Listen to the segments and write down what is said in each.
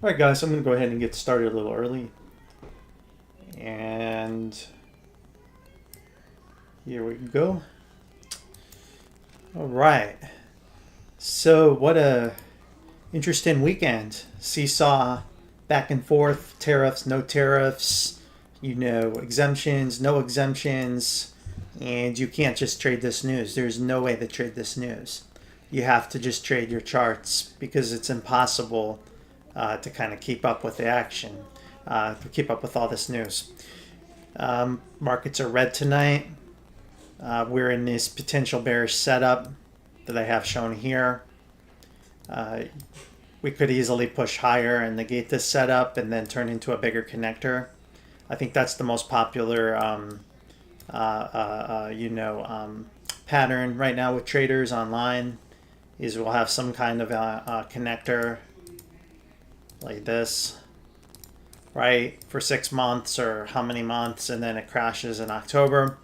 All right, guys, I'm going to go ahead and get started a little early. And here we go. All right. So, what a interesting weekend. Seesaw, back and forth, tariffs, no tariffs, exemptions, no exemptions. And you can't just trade this news. There's no way to trade this news. You have to just trade your charts because it's impossible to kind of keep up with the action, to keep up with all this news. Markets are red tonight. We're in this potential bearish setup that I have shown here. We could easily push higher and negate this setup and then turn into a bigger connector. I think that's the most popular, pattern right now with traders online. Is we'll have some kind of a connector like this, right, for 6 months or how many months, and then it crashes in October.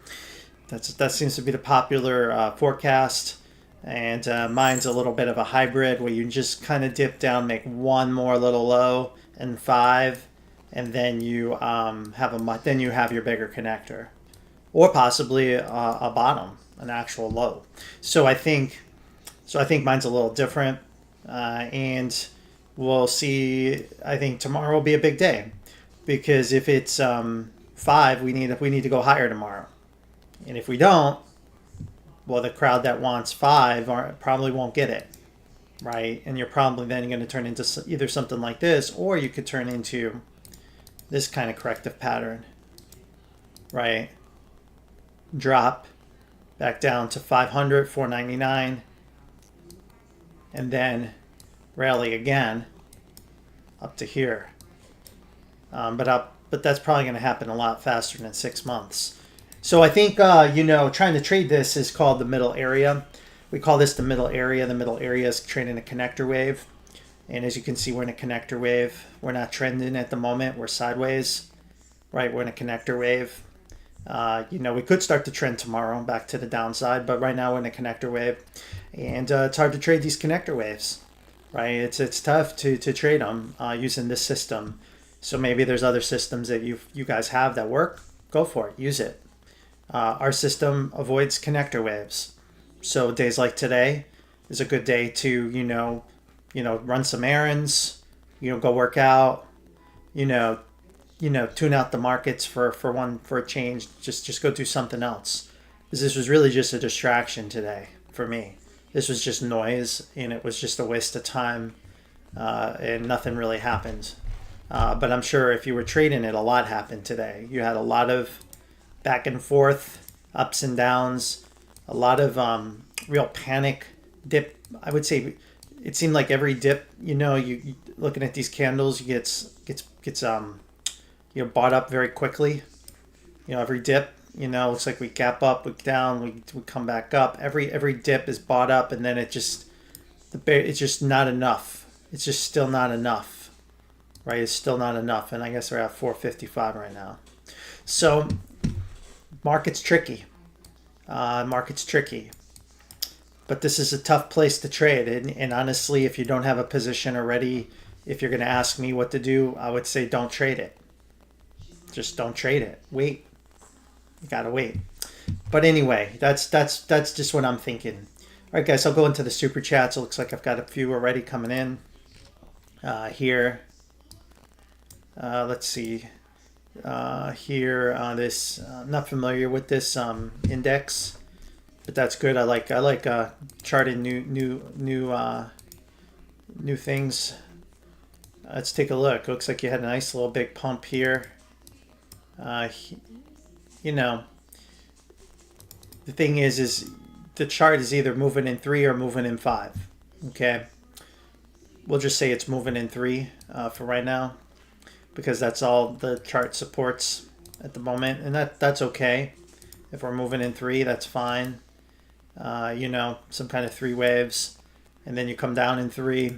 That seems to be the popular forecast. And mine's a little bit of a hybrid where you just kind of dip down, make one more little low and 5, and then you have your bigger connector, or possibly a bottom, an actual low. So I think mine's a little different, and we'll see. I think tomorrow will be a big day because if it's 5, we need to go higher tomorrow, and if we don't, well, the crowd that wants 5 probably won't get it, right? And you're probably then going to turn into either something like this, or you could turn into this kind of corrective pattern, right? Drop back down to 500, 499, and then rally again up to here. But that's probably going to happen a lot faster than 6 months. So I think, trying to trade this is called the middle area. We call this the middle area. The middle area is trading a connector wave. And as you can see, we're in a connector wave. We're not trending at the moment. We're sideways, right? We're in a connector wave. We could start to trend tomorrow back to the downside, but right now we're in a connector wave. And it's hard to trade these connector waves, right? It's tough to trade them using this system. So maybe there's other systems that you guys have that work. Go for it. Use it. Our system avoids connector waves. So days like today is a good day to, run some errands, go work out, tune out the markets for a change. Just go do something else. Because this was really just a distraction today for me. This was just noise and it was just a waste of time and nothing really happened. But I'm sure if you were trading it, a lot happened today. You had a lot of back and forth, ups and downs, a lot of real panic dip. I would say it seemed like every dip, you looking at these candles, you gets bought up very quickly. Every dip, looks like we gap up, we down, we come back up. Every dip is bought up, and then it's just not enough. It's just still not enough, right? It's still not enough, and I guess we're at 455 right now. So market's tricky. But this is a tough place to trade. And honestly, if you don't have a position already, if you're going to ask me what to do, I would say don't trade it. Just don't trade it. Wait. You got to wait. But anyway, that's just what I'm thinking. All right, guys, I'll go into the super chats. It looks like I've got a few already coming in here. Let's see. Here on this, I'm not familiar with this index, but that's good. I like charting new things. Let's take a look. It looks like you had a nice little big pump here. The thing is the chart is either moving in 3 or moving in 5. Okay, we'll just say it's moving in 3 for right now, because that's all the chart supports at the moment, and that's okay. If we're moving in 3, that's fine. Some kind of 3 waves, and then you come down in 3.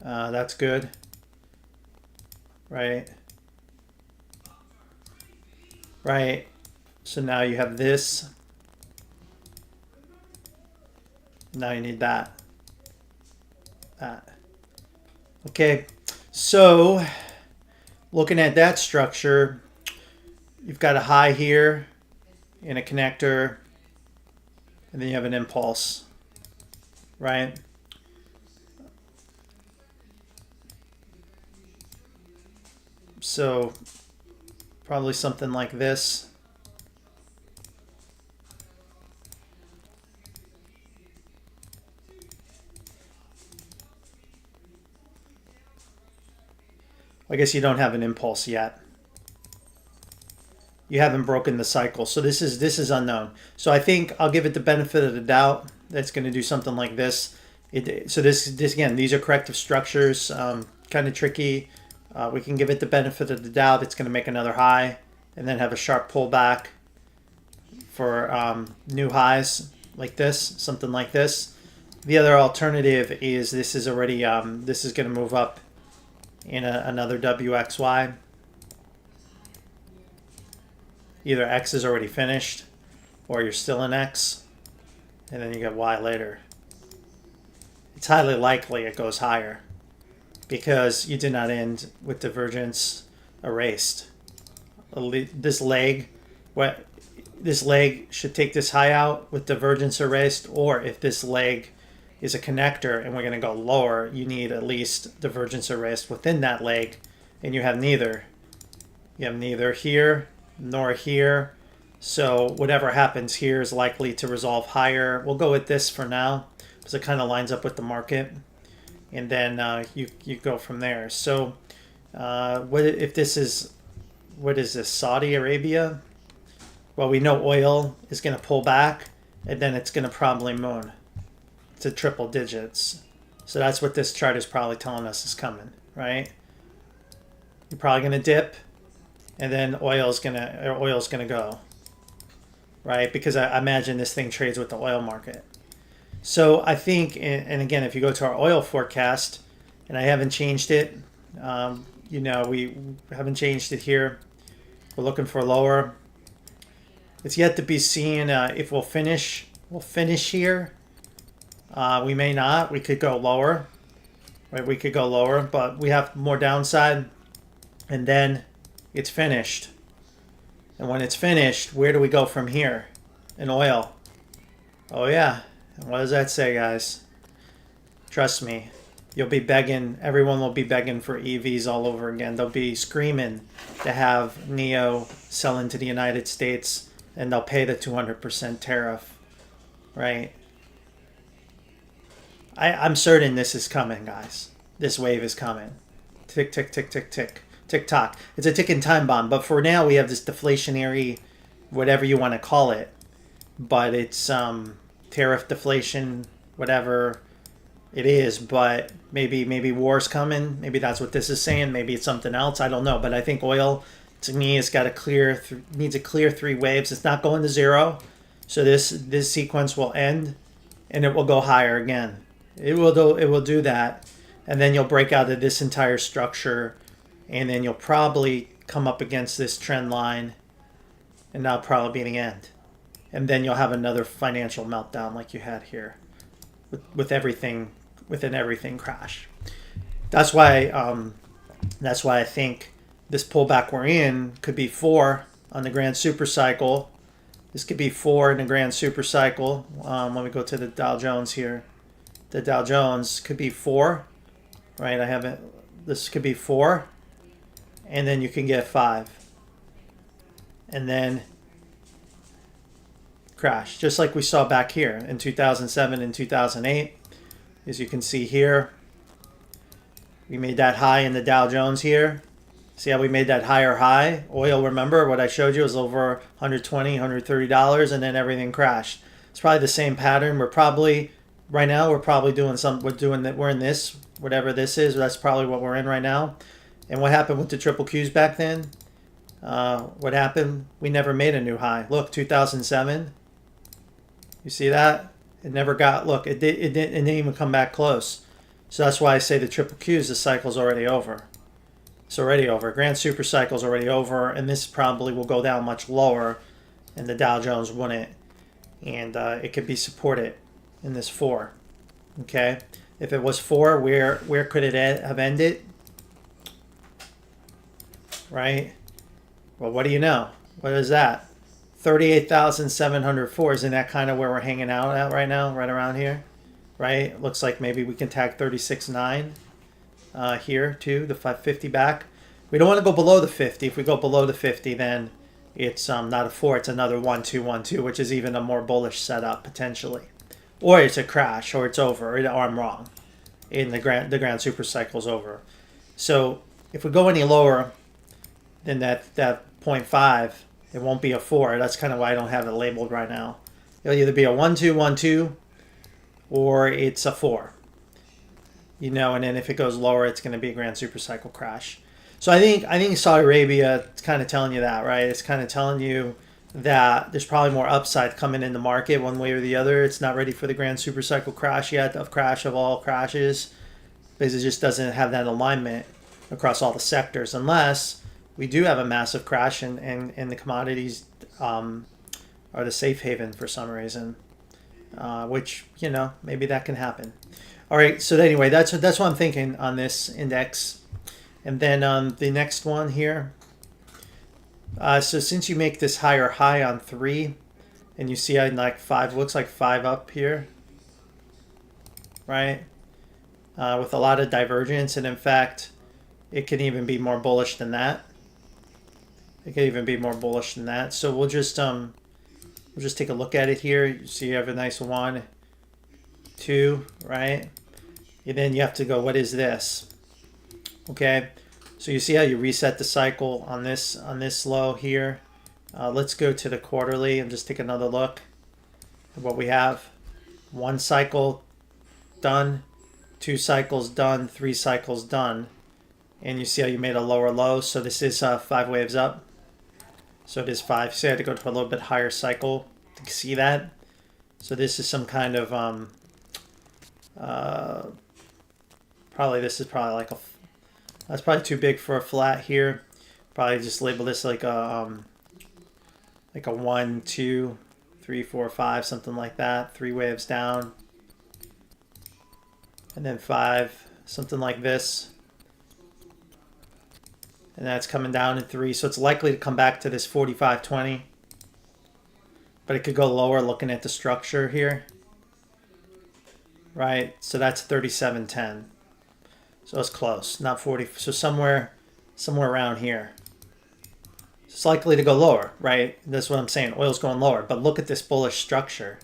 That's good, right? Right. So now you have this. Now you need that. Okay, so looking at that structure, you've got a high here in a connector, and then you have an impulse, right? So probably something like this. I guess you don't have an impulse yet. You haven't broken the cycle, so this is unknown. So I think I'll give it the benefit of the doubt. That's going to do something like this. So this again, these are corrective structures, kind of tricky. We can give it the benefit of the doubt. It's going to make another high and then have a sharp pullback for new highs like this, something like this. The other alternative is this is already this is going to move up in another WXY. Either X is already finished or you're still in X, and then you get Y later. It's highly likely it goes higher because you did not end with divergence erased. This leg should take this high out with divergence erased, or if this leg is a connector and we're going to go lower, you need at least divergence erased within that leg, and you have neither. You have neither here nor here. So whatever happens here is likely to resolve higher. We'll go with this for now because it kind of lines up with the market, and then you go from there. So what if this is, what is this, Saudi Arabia? Well, we know oil is going to pull back, and then it's going to probably moon to triple digits. So that's what this chart is probably telling us is coming, right? You're probably going to dip, and then oil's gonna go, right? Because I imagine this thing trades with the oil market. So I think, and again, if you go to our oil forecast, and I haven't changed it, we haven't changed it here. We're looking for lower. It's yet to be seen if we'll finish. We'll finish here. We may not. We could go lower, right? We could go lower, but we have more downside, and then it's finished. And when it's finished, where do we go from here? In oil. Oh yeah. And what does that say, guys? Trust me. You'll be begging, everyone will be begging for EVs all over again. They'll be screaming to have NEO sell into the United States, and they'll pay the 200% tariff, right? I'm certain this is coming, guys. This wave is coming. Tick, tick, tick, tick, tick. Tick-tock. It's a ticking time bomb. But for now, we have this deflationary, whatever you want to call it. But it's tariff deflation, whatever it is. But maybe war's coming. Maybe that's what this is saying. Maybe it's something else. I don't know. But I think oil, to me, has got needs a clear 3 waves. It's not going to zero. So this sequence will end, and it will go higher again. It will do that, and then you'll break out of this entire structure. And then you'll probably come up against this trend line, and that'll probably be the end. And then you'll have another financial meltdown like you had here, with everything crash. That's why I think this pullback we're in could be 4 on the grand super cycle. This could be 4 in the grand super cycle. Let me go to the Dow Jones here. The Dow Jones could be 4, right? This could be 4. And then you can get 5. And then crash. Just like we saw back here in 2007 and 2008. As you can see here, we made that high in the Dow Jones here. See how we made that higher high? Oil, remember what I showed you, was over $120, $130, and then everything crashed. It's probably the same pattern. Right now, we're in this, whatever this is. That's probably what we're in right now. And what happened with the triple Qs back then? What happened? We never made a new high. Look, 2007. You see that? It never got, look, it didn't even come back close. So that's why I say the triple Qs, the cycle's already over. It's already over. Grand super cycle's already over, and this probably will go down much lower, and the Dow Jones wouldn't. And it could be supported in this 4. Okay? If it was 4, where could it have ended? Right? Well, what do you know? What is that? 38,704. Isn't that kind of where we're hanging out at right now? Right around here? Right? Looks like maybe we can tag 36.9 here too, the 550 back. We don't want to go below the 50. If we go below the 50, then it's not a 4, it's another 1 2 1 2, which is even a more bullish setup potentially. Or it's a crash, or it's over, or I'm wrong. In the grand super cycle's over. So if we go any lower than that 0.5, it won't be a 4. That's kind of why I don't have it labeled right now. It'll either be a 1 2 1 2, or it's a 4. You know, and then if it goes lower, it's going to be a grand super cycle crash. So I think Saudi Arabia is kind of telling you that, right? It's kind of telling you that there's probably more upside coming in the market one way or the other. It's not ready for the grand super cycle crash yet, of crash of all crashes, because it just doesn't have that alignment across all the sectors, unless we do have a massive crash and the commodities are the safe haven for some reason, which, you know, maybe that can happen. All right, so anyway, that's what I'm thinking on this index. And then the next one here. So since you make this higher high on 3, and you see on like 5, looks like 5 up here, right? With a lot of divergence, and in fact, it can even be more bullish than that. It can even be more bullish than that. So we'll just take a look at it here. You see, you have a nice 1, 2, right? And then you have to go, what is this? Okay, so you see how you reset the cycle on this low here. Let's go to the quarterly and just take another look at what we have. 1 cycle done, 2 cycles done, 3 cycles done, and you see how you made a lower low. So this is 5 waves up. So it is 5. So I had to go to a little bit higher cycle to see that. So this is some kind of this is probably like that's probably too big for a flat here. Probably just label this like a 1 2 3 4 5, something like that. 3 waves down, and then 5, something like this, and that's coming down in 3. So it's likely to come back to this 45.20, but it could go lower looking at the structure here, right? So that's 37.10. So it's close, not 40. So somewhere around here. It's likely to go lower, right? That's what I'm saying. Oil's going lower, but look at this bullish structure.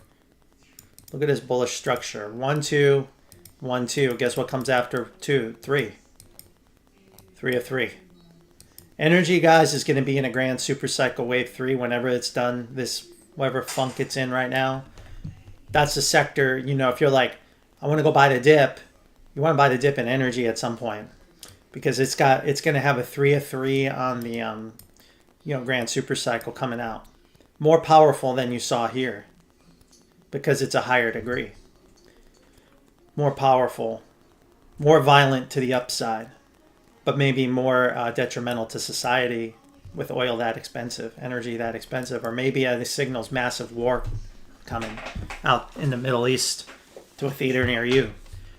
Look at this bullish structure. 1 2 1 2. Guess what comes after 2 3? 3 of 3. Energy, guys, is going to be in a grand super cycle wave 3 whenever it's done. This whatever funk it's in right now. That's the sector. You know, if you're like, I want to go buy the dip. You want to buy the dip in energy at some point, because it's going to have a 3 of 3 on the grand super cycle coming out. More powerful than you saw here, because it's a higher degree. More powerful, more violent to the upside, but maybe more detrimental to society with oil that expensive, energy that expensive, or maybe this signals massive war coming out in the Middle East to a theater near you.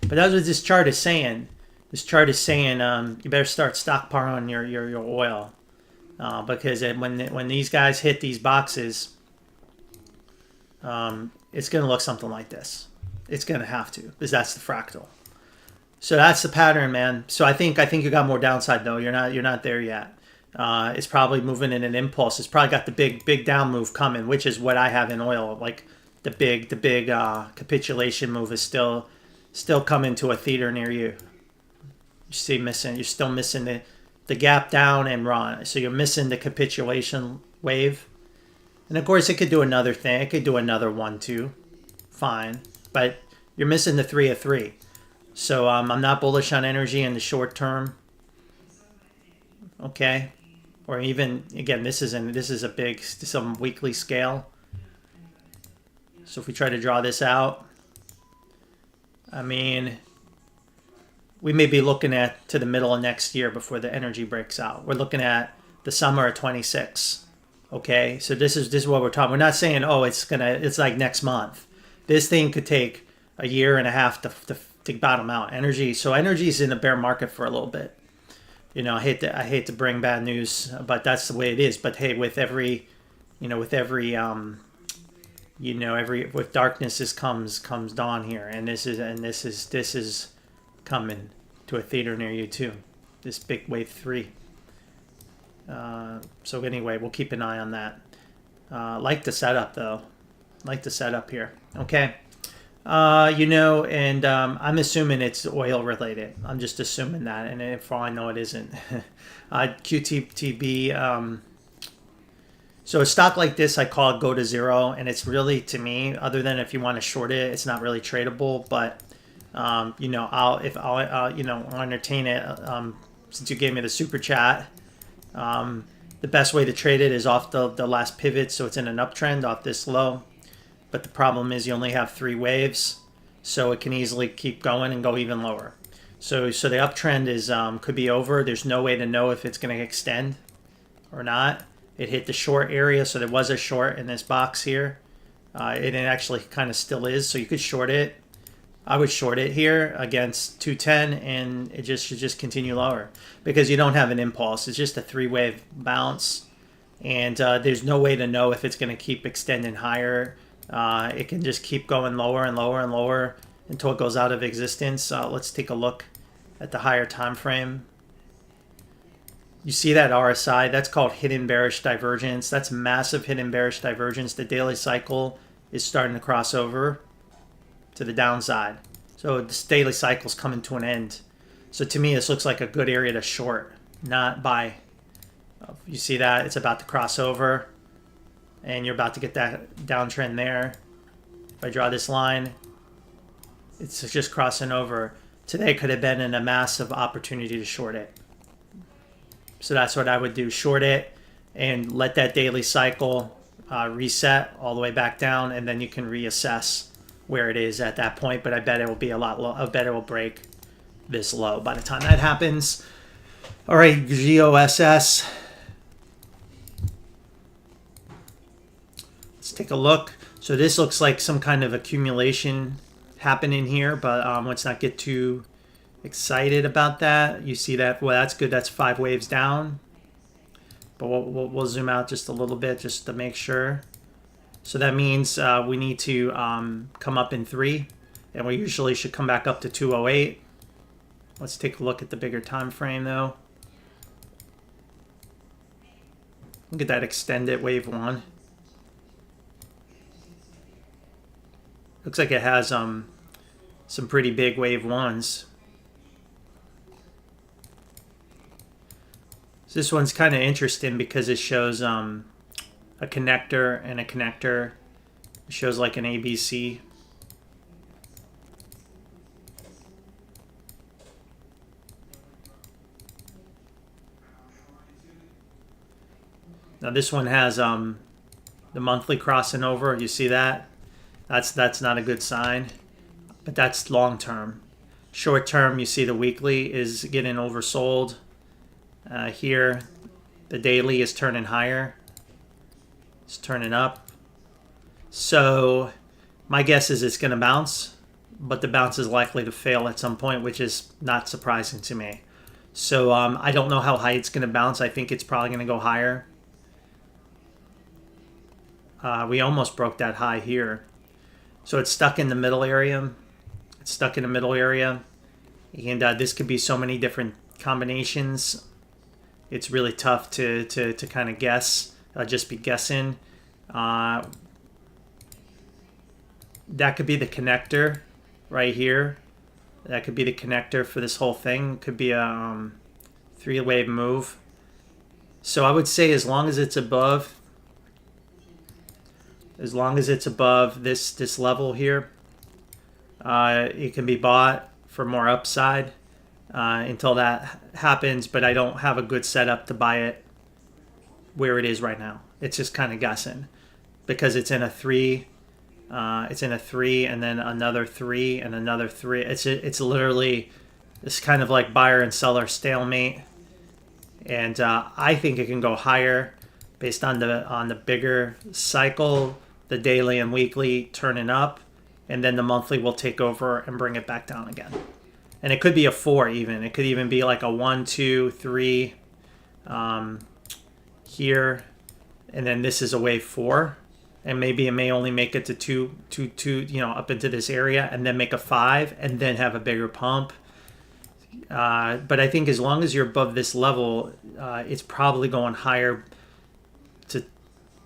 But that's what this chart is saying. This chart is saying you better start stockpiling your oil, because when these guys hit these boxes, it's going to look something like this. It's going to have to, because that's the fractal. So that's the pattern, man. So I think you got more downside though. You're not there yet. It's probably moving in an impulse. It's probably got the big down move coming, which is what I have in oil. Like the big capitulation move is still coming to a theater near you. You're still missing the gap down and run. So you're missing the capitulation wave. And of course it could do another thing. It could do another 1 2. Fine. But you're missing the 3 of 3. So I'm not bullish on energy in the short term. Okay. Or even, again, this is some weekly scale. So if we try to draw this out, I mean, we may be looking at to the middle of next year before the energy breaks out. We're looking at the summer of 26. Okay, so this is what we're talking. We're not saying, oh, it's like next month. This thing could take a year and a half to bottom out. Energy. So energy's in a bear market for a little bit. You know, I hate to bring bad news, but that's the way it is. But hey, with every, with every with darkness comes dawn here, and this is coming to a theater near you too. This big wave 3. So anyway, we'll keep an eye on that. Like the setup though. Like the setup here. Okay. And I'm assuming it's oil related. I'm just assuming that, and for all I know, it isn't. QTB. So a stock like this, I call it go to zero, and it's really, to me, other than if you want to short it, it's not really tradable. But I'll entertain it. Since you gave me the super chat, the best way to trade it is off the last pivot, so it's in an uptrend off this low. But the problem is you only have 3 waves, so it can easily keep going and go even lower. So the uptrend is could be over. There's no way to know if it's going to extend or not. It hit the short area, so there was a short in this box here. It actually kind of still is, so you could short it. I would short it here against 210, and it should just continue lower because you don't have an impulse. It's just a 3-wave bounce, and there's no way to know if it's going to keep extending higher. It can just keep going lower and lower and lower until it goes out of existence. Let's take a look at the higher time frame. You see that RSI? That's called hidden bearish divergence. That's massive hidden bearish divergence. The daily cycle is starting to cross over to the downside. So this daily cycle is coming to an end. So to me, this looks like a good area to short, not buy. You see that? It's about to cross over, and you're about to get that downtrend there. If I draw this line, it's just crossing over. Today could have been a massive opportunity to short it. So that's what I would do. Short it and let that daily cycle reset all the way back down, and then you can reassess where it is at that point. But I bet it will be a lot low. I bet it will break this low by the time that happens. All right, GOSS. Let's take a look. So this looks like some kind of accumulation happening here, but let's not get too excited about that. You see that? Well, that's good. That's 5 waves down. But we'll zoom out just a little bit just to make sure. So that means we need to come up in 3, and we usually should come back up to 208. Let's take a look at the bigger time frame though. Look at that extended wave 1. Looks like it has some pretty big wave 1s. So this one's kind of interesting because it shows a connector and a connector. It shows like an ABC. Now this one has the monthly crossing over. You see that? That's not a good sign, but that's long term. Short term, you see the weekly is getting oversold. Here, the daily is turning higher. It's turning up. So my guess is it's going to bounce, but the bounce is likely to fail at some point, which is not surprising to me. So I don't know how high it's going to bounce. I think it's probably going to go higher. We almost broke that high here. So it's stuck in the middle area. It's stuck in the middle area. And this could be so many different combinations. It's really tough to kind of guess. Just be guessing. That could be the connector right here. That could be the connector for this whole thing. Could be a 3-wave move. So I would say as long as it's above this level here, it can be bought for more upside until that happens. But I don't have a good setup to buy it where it is right now. It's just kind of guessing because it's in a 3. It's in a 3 and then another 3 and another 3. It's literally it's kind of like buyer and seller stalemate. And I think it can go higher based on the bigger cycle, the daily and weekly turning up, and then the monthly will take over and bring it back down again. And it could be a 4 even. It could even be like a 1, 2, 3 here, and then this is a wave 4, and maybe it may only make it to 2, up into this area, and then make a 5, and then have a bigger pump. But I think as long as you're above this level, it's probably going higher to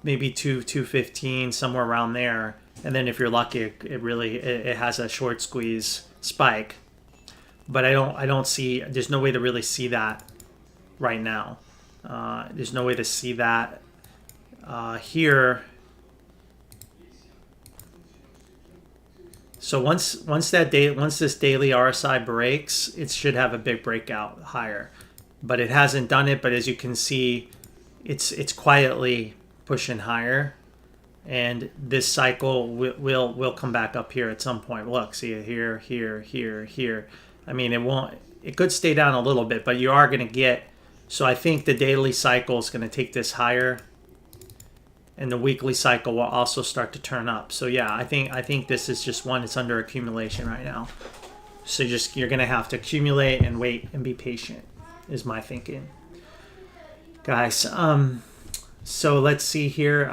maybe 215, somewhere around there. And then if you're lucky, it has a short squeeze spike. But I don't see, there's no way to really see that right now. There's no way to see that here. So once this daily RSI breaks, it should have a big breakout higher, but it hasn't done it. But as you can see, it's quietly pushing higher, and this cycle will come back up here at some point. Look, see it here, here, here, here. I mean, it could stay down a little bit, but you are going to get. So I think the daily cycle is going to take this higher, and the weekly cycle will also start to turn up. So yeah, I think this is just one. It's under accumulation right now. So you're gonna have to accumulate and wait and be patient, is my thinking, guys. So let's see here.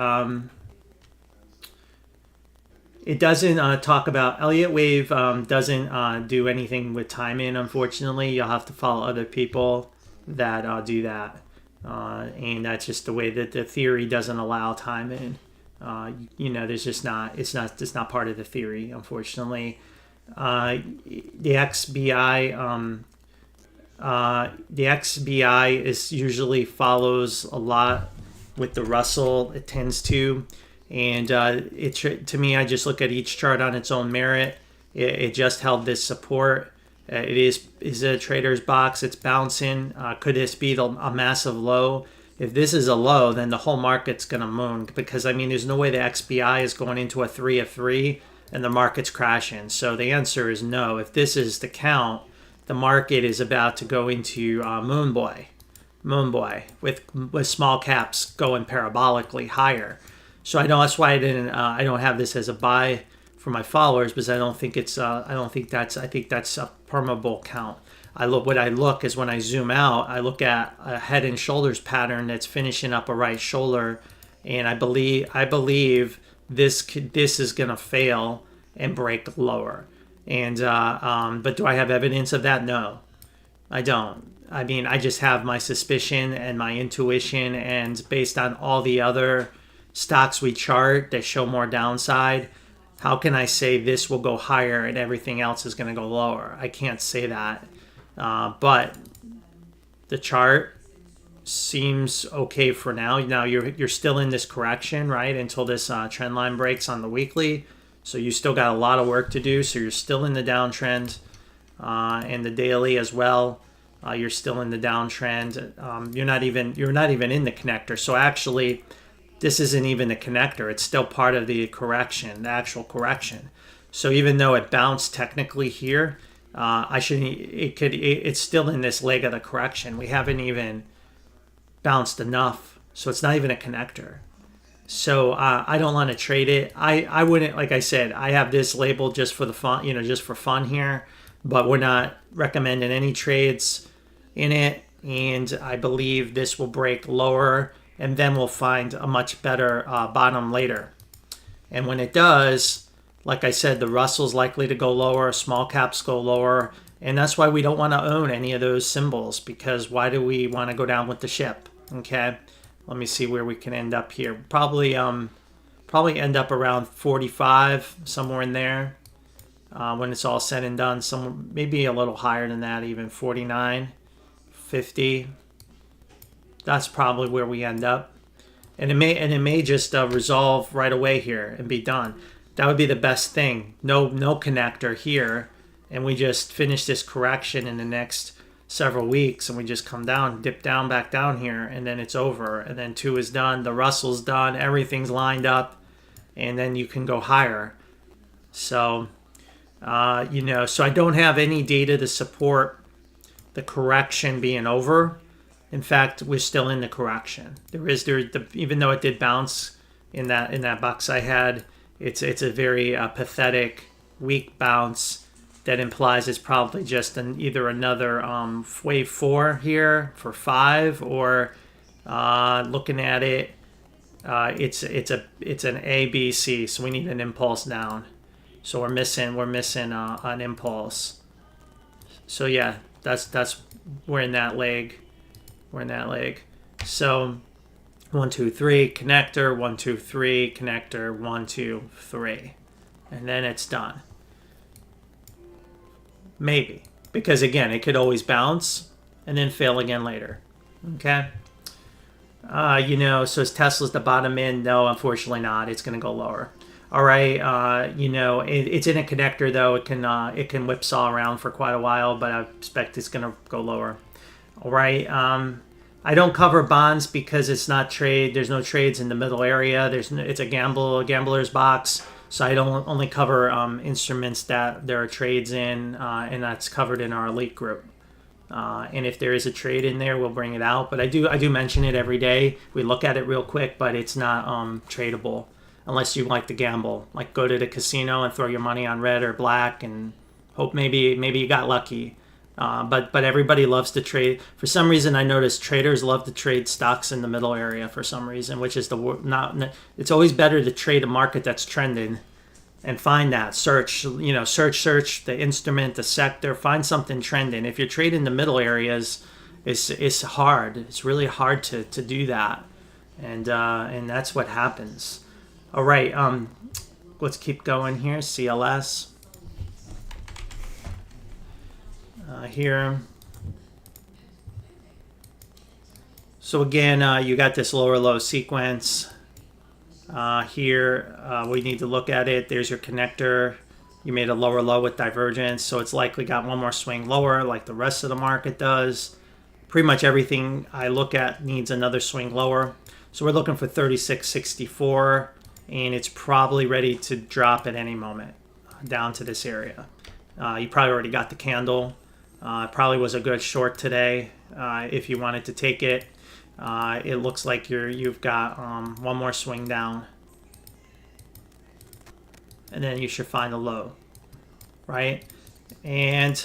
It doesn't talk about Elliott wave. Doesn't do anything with timing. Unfortunately, you'll have to follow other people that do that. And that's just the way that the theory doesn't allow timing. There's just not. It's not part of the theory, unfortunately. The XBI is usually follows a lot with the Russell. It tends to, and to me, I just look at each chart on its own merit. It just held this support. It is a trader's box. It's bouncing. Could this be a massive low? If this is a low, then the whole market's going to moon, because, I mean, there's no way the XBI is going into a 3 of 3 and the market's crashing. So the answer is no. If this is the count, the market is about to go into moon boy, with small caps going parabolically higher. So I know that's why I don't have this as a buy for my followers, because I think that's a permeable count. When I zoom out, I look at a head and shoulders pattern that's finishing up a right shoulder, and I believe this is gonna fail and break lower. And but do I have evidence of that? No, I don't. I mean, I just have my suspicion and my intuition, and based on all the other stocks we chart that show more downside, how can I say this will go higher and everything else is going to go lower? I can't say that. But the chart seems okay for now. Now you're still in this correction, right? Until this trend line breaks on the weekly. So you still got a lot of work to do. So you're still in the downtrend, and the daily as well. You're still in the downtrend. You're not even in the connector. So actually, this isn't even a connector. It's still part of the correction, the actual correction. So even though it bounced technically here, it's still in this leg of the correction. We haven't even bounced enough. So it's not even a connector. So I don't want to trade it. I wouldn't, like I said, I have this labeled just for the fun, just for fun here, but we're not recommending any trades in it. And I believe this will break lower, and then we'll find a much better bottom later. And when it does, like I said, the Russell's likely to go lower, small caps go lower, and that's why we don't want to own any of those symbols, because why do we want to go down with the ship? Okay, let me see where we can end up here. Probably end up around 45, somewhere in there, when it's all said and done. Maybe a little higher than that, even 49, 50. That's probably where we end up, and it may just resolve right away here and be done. That would be the best thing. No connector here, and we just finish this correction in the next several weeks, and we just come down, dip down, back down here, and then it's over. And then 2 is done, the Russell's done, everything's lined up, and then you can go higher. So, so I don't have any data to support the correction being over. In fact, we're still in the correction. Even though it did bounce in that box I had, it's a very pathetic weak bounce, that implies it's probably just either another wave 4 here for 5, or looking at it, it's an A, B, C. So we need an impulse down. So we're missing an impulse. So yeah, that's we're in that leg. So 1, 2, 3 connector, 1, 2, 3 connector, 1, 2, 3, and then it's done. Maybe, because again, it could always bounce and then fail again later. Okay. So is Tesla's the bottom in? No, unfortunately not. It's going to go lower. All right. It's in a connector though. It can whipsaw around for quite a while, but I expect it's going to go lower. All right. I don't cover bonds because it's not trade. There's no trades in the middle area. It's a gambler's box. So I don't only cover instruments that there are trades in, and that's covered in our elite group. And if there is a trade in there, we'll bring it out. But I do mention it every day. We look at it real quick, but it's not tradable unless you like to gamble. Like go to the casino and throw your money on red or black and hope maybe you got lucky. But everybody loves to trade. For some reason, I noticed traders love to trade stocks in the middle area for some reason, which is it's always better to trade a market that's trending and find that. Search the instrument, the sector, find something trending. If you're trading the middle areas, it's hard. It's really hard to do that, and that's what happens. All right, let's keep going here. CLS. Here. So again, you got this lower low sequence. Here, we need to look at it. There's your connector. You made a lower low with divergence, so it's likely got one more swing lower like the rest of the market does. Pretty much everything I look at needs another swing lower. So we're looking for 36.64, and it's probably ready to drop at any moment down to this area. You probably already got the candle. It probably was a good short today if you wanted to take it. It looks like you've got one more swing down, and then you should find a low, right? And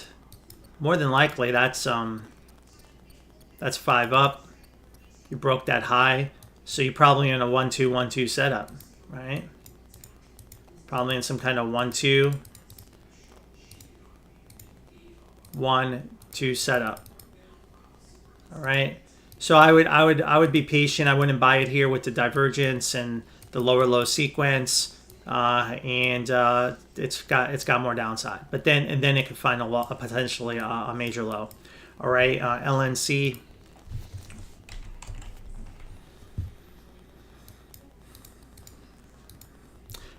more than likely that's 5 up. You broke that high, so you're probably in a 1-2, 1-2 setup, right? Probably in some kind of 1-2. 1-2 setup. All right. So I would be patient. I wouldn't buy it here with the divergence and the lower low sequence, and it's got more downside. But then it could find potentially a major low. All right. LNC.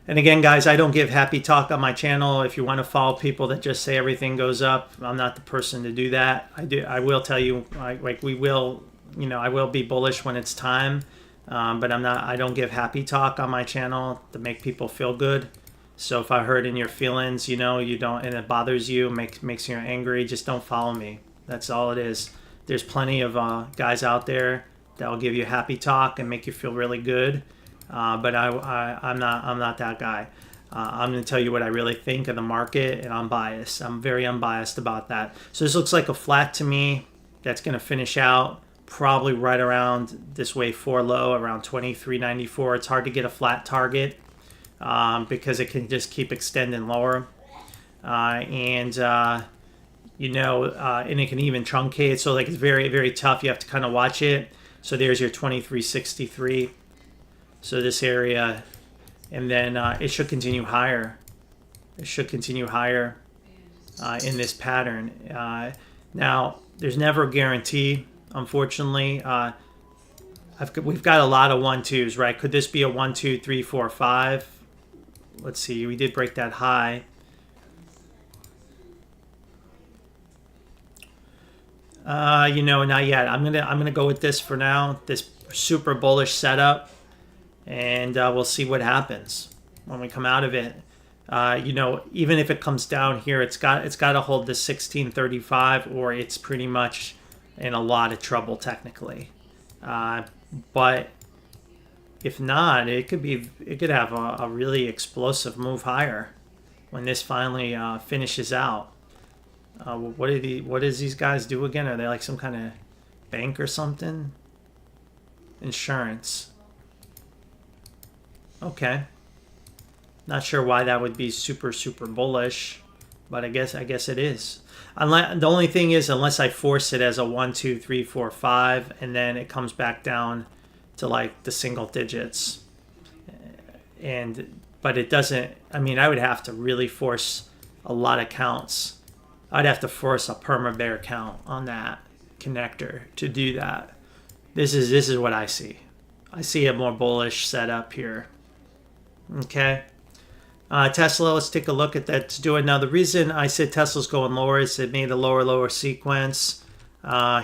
And again, guys, I don't give happy talk on my channel. If you want to follow people that just say everything goes up, I'm not the person to do that. I will tell you, I will be bullish when it's time, but I don't give happy talk on my channel to make people feel good. So if I hurt in your feelings, you don't, and it bothers you, makes you angry, just don't follow me. That's all it is. There's plenty of guys out there that will give you happy talk and make you feel really good. But I'm not that guy. I'm going to tell you what I really think of the market, and I'm biased. I'm very unbiased about that. So this looks like a flat to me that's going to finish out probably right around this wave 4 low, around 23.94. It's hard to get a flat target because it can just keep extending lower. And it can even truncate. So like it's very, very tough. You have to kind of watch it. So there's your 23.63. So this area, and then it should continue higher. It should continue higher in this pattern. Now, there's never a guarantee, unfortunately. We've got a lot of 1-2s, right? Could this be a 1, 2, 3, 4, 5? Let's see. We did break that high. Not yet. I'm gonna go with this for now. This super bullish setup. And we'll see what happens when we come out of it. Even if it comes down here, it's got to hold the 1635, or it's pretty much in a lot of trouble technically. But if not, it could have a really explosive move higher when this finally finishes out. What does these guys do again? Are they like some kind of bank or something? Insurance. Okay. Not sure why that would be super bullish, but I guess it is. Unless, the only thing is, unless I force it as a 1, 2, 3, 4, 5, and then it comes back down to like the single digits. But it doesn't. I mean, I would have to really force a lot of counts. I'd have to force a perma bear count on that connector to do that. This is what I see. I see a more bullish setup here. Okay. Tesla, let's take a look at that to do it. Now, the reason I said Tesla's going lower is it made a lower sequence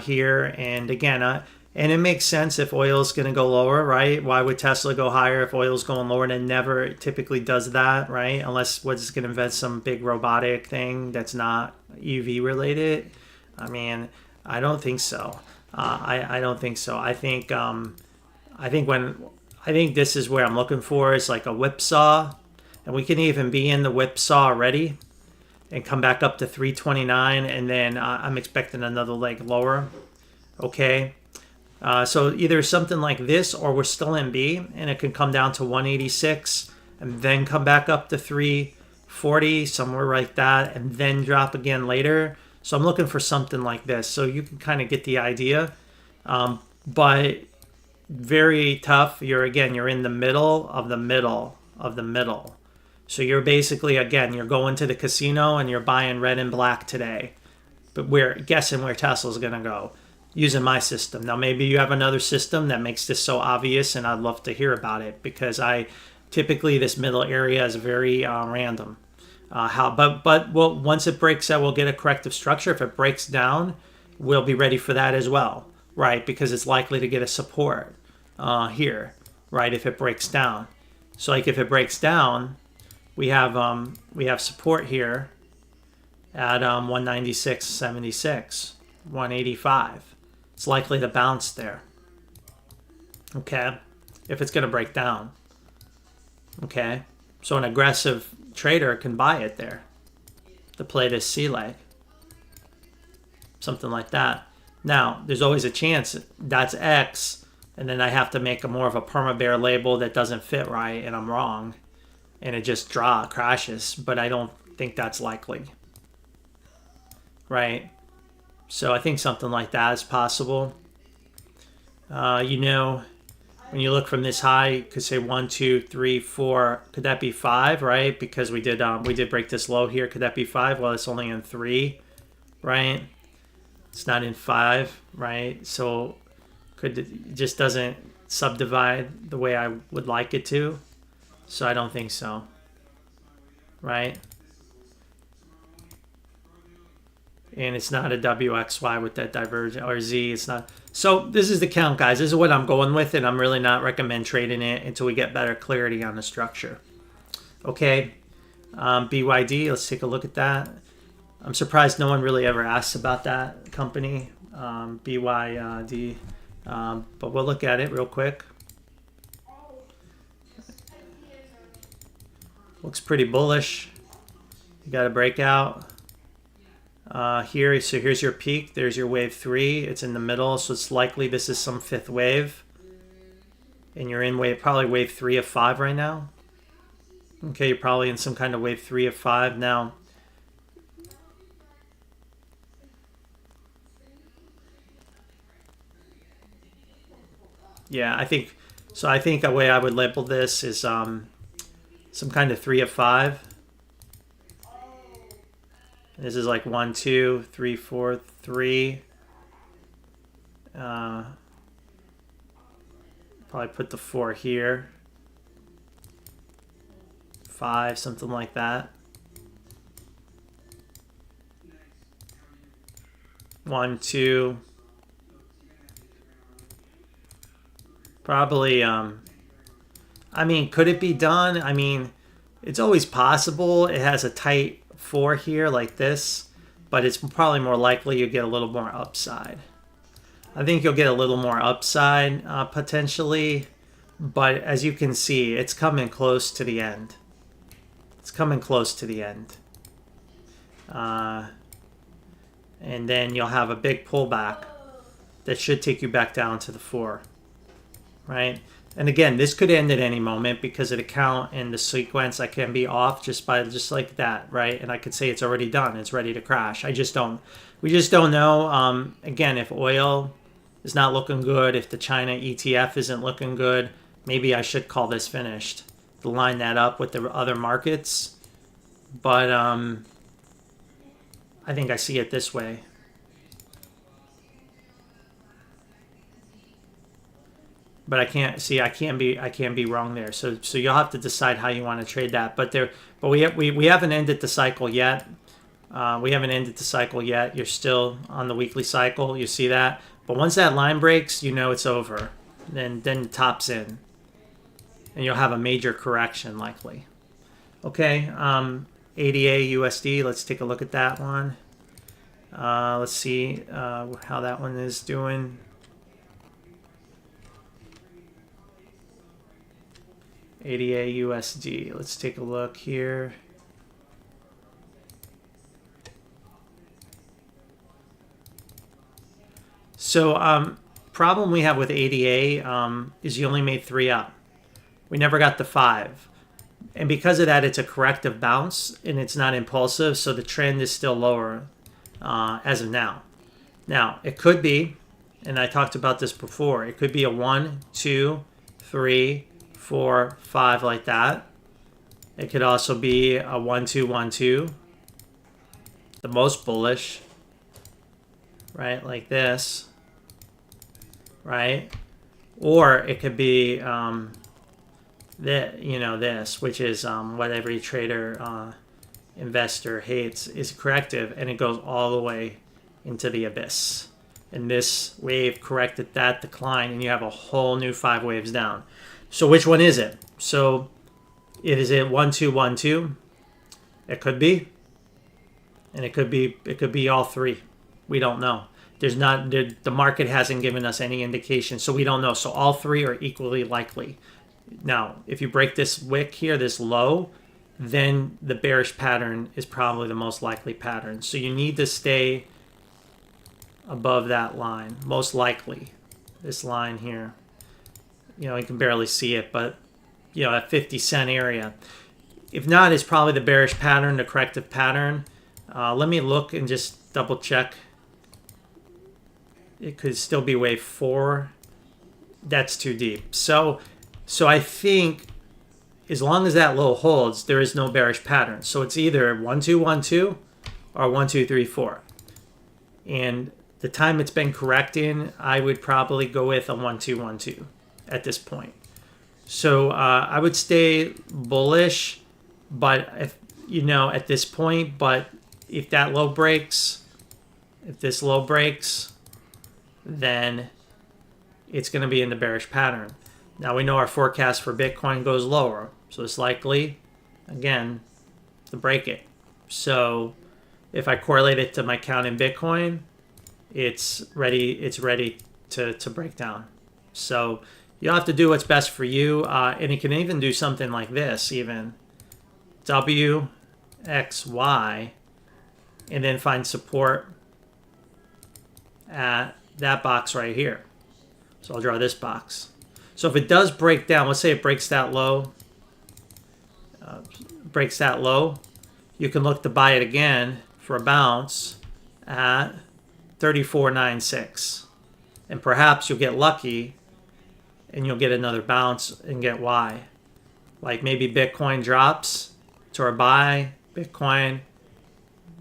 here. And again, and it makes sense if oil is going to go lower, right? Why would Tesla go higher if oil is going lower? And it never typically does that, right? Unless what's going to invent some big robotic thing that's not EV related. I mean, I don't think so. I don't think so. I think this is where I'm looking for is like a whipsaw. And we can even be in the whipsaw already and come back up to 329. And then I'm expecting another leg lower. Okay. So either something like this or we're still in B and it can come down to 186 and then come back up to 340, somewhere like that, and then drop again later. So I'm looking for something like this. So you can kind of get the idea. But very tough. You're in the middle of the middle of the middle. So you're basically, again, you're going to the casino and you're buying red and black today. But we're guessing where Tesla's going to go using my system. Now, maybe you have another system that makes this so obvious, and I'd love to hear about it because typically this middle area is very random. But once it breaks out, we'll get a corrective structure. If it breaks down, we'll be ready for that as well, right? Because it's likely to get a support here, right? If it breaks down. So like if it breaks down, we have support here at 196.76, 185. It's likely to bounce there. Okay, if it's going to break down. Okay, so an aggressive trader can buy it there to play this C leg, something like that. Now, there's always a chance that's X, and then I have to make a more of a perma bear label that doesn't fit right, and I'm wrong. And it just crashes, but I don't think that's likely, right? So I think something like that is possible. When you look from this high, you could say 1, 2, 3, 4. Could that be 5, right? Because we did break this low here. Could that be 5? Well, it's only in 3, right? It's not in 5, right? So it just doesn't subdivide the way I would like it to. So I don't think so, right? And it's not a WXY with that divergence, or Z, it's not. So this is the count, guys. This is what I'm going with, and I'm really not recommend trading it until we get better clarity on the structure. Okay, BYD, let's take a look at that. I'm surprised no one really ever asked about that company, BYD, but we'll look at it real quick. Looks pretty bullish. You got a breakout here. So here's your peak. There's your wave 3. It's in the middle, so it's likely this is some 5th wave. And you're in probably wave 3 of 5 right now. Okay, you're probably in some kind of wave 3 of 5 now. Yeah, I think a way I would label this is some kind of 3 of 5. This is like 1, 2, 3, 4, 3. Probably put the 4 here. 5, something like that. 1, 2. Probably, I mean, could it be done? I mean, it's always possible. It has a tight 4 here like this, but it's probably more likely you get a little more upside. I think you'll get a little more upside potentially, but as you can see, it's coming close to the end. It's coming close to the end. And then you'll have a big pullback that should take you back down to the 4, right? And again, this could end at any moment because of the count and the sequence. I can be off just like that, right? And I could say it's already done. It's ready to crash. We just don't know. Again, if oil is not looking good, if the China ETF isn't looking good, maybe I should call this finished to line that up with the other markets. But I think I see it this way. But I can't be wrong there. So you'll have to decide how you want to trade that. But we haven't ended the cycle yet. We haven't ended the cycle yet. You're still on the weekly cycle. You see that. But once that line breaks, you know it's over. Then it tops in, and you'll have a major correction likely. Okay. ADA USD. Let's take a look at that one. Let's see how that one is doing. ADA USD. Let's take a look here. So problem we have with ADA is you only made 3 up. We never got the 5. And because of that, it's a corrective bounce and it's not impulsive. So the trend is still lower as of now. Now, it could be, and I talked about this before, it could be a 1, 2, 3, 4, 5 like that. It could also be a 1, 2, 1, 2. The most bullish, right? Like this, right? Or it could be this, which is what every trader, investor hates, is corrective, and it goes all the way into the abyss. And this wave corrected that decline, and you have a whole new 5 waves down. So which one is it? So is it 1, 2, 1, 2? It could be, and it could be all 3. We don't know. The market hasn't given us any indication, so we don't know. So all 3 are equally likely. Now, if you break this wick here, this low, then the bearish pattern is probably the most likely pattern. So you need to stay above that line, most likely. This line here. You can barely see it, but, that 50-cent area. If not, it's probably the bearish pattern, the corrective pattern. Let me look and just double check. It could still be wave 4. That's too deep. So I think as long as that low holds, there is no bearish pattern. So it's either 1, 2, 1, 2 or 1, 2, 3, 4. And the time it's been correcting, I would probably go with a 1, 2, 1, 2 at this point. So I would stay bullish, but at this point, but if that low breaks, if this low breaks, then it's going to be in the bearish pattern. Now we know our forecast for Bitcoin goes lower, so it's likely, again, to break it. So if I correlate it to my count in Bitcoin, it's ready to break down. So you'll have to do what's best for you, and you can even do something like this, even W, X, Y, and then find support at that box right here. So I'll draw this box. So if it does break down, let's say it breaks that low, you can look to buy it again for a bounce at 34.96. And perhaps you'll get lucky and you'll get another bounce and get Y. Like maybe Bitcoin drops to our buy, Bitcoin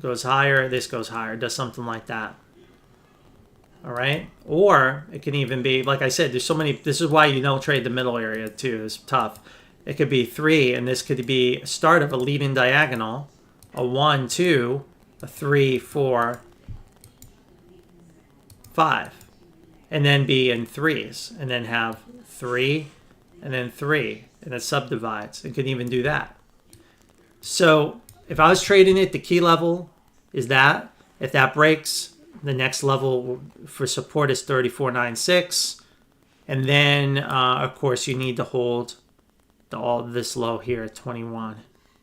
goes higher, this goes higher, does something like that. All right. Or it can even be, like I said, there's so many, this is why you don't trade the middle area too. It's tough. It could be 3, and this could be a start of a leading diagonal, a 1, 2, a 3, 4, 5, and then be in 3s, and then have 3, and then 3, and it subdivides. It could even do that. So if I was trading it, the key level is that. If that breaks, the next level for support is 34.96. And then, of course, you need to hold all this low here at 21.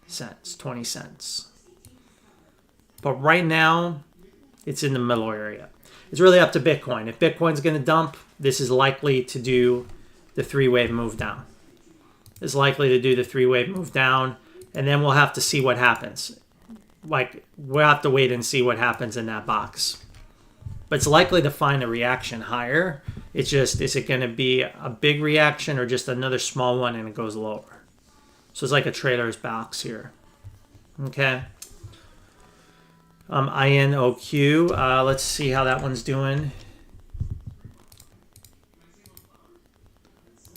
cents, 20 cents. But right now, it's in the middle area. It's really up to Bitcoin. If Bitcoin's going to dump, this is likely to do the three-wave move down. It's likely to do the three-wave move down, and then we'll have to see what happens. Like, we'll have to wait and see what happens in that box. But it's likely to find a reaction higher. It's just, is it going to be a big reaction or just another small one and it goes lower? So it's like a trader's box here. Okay. INOQ. Let's see how that one's doing.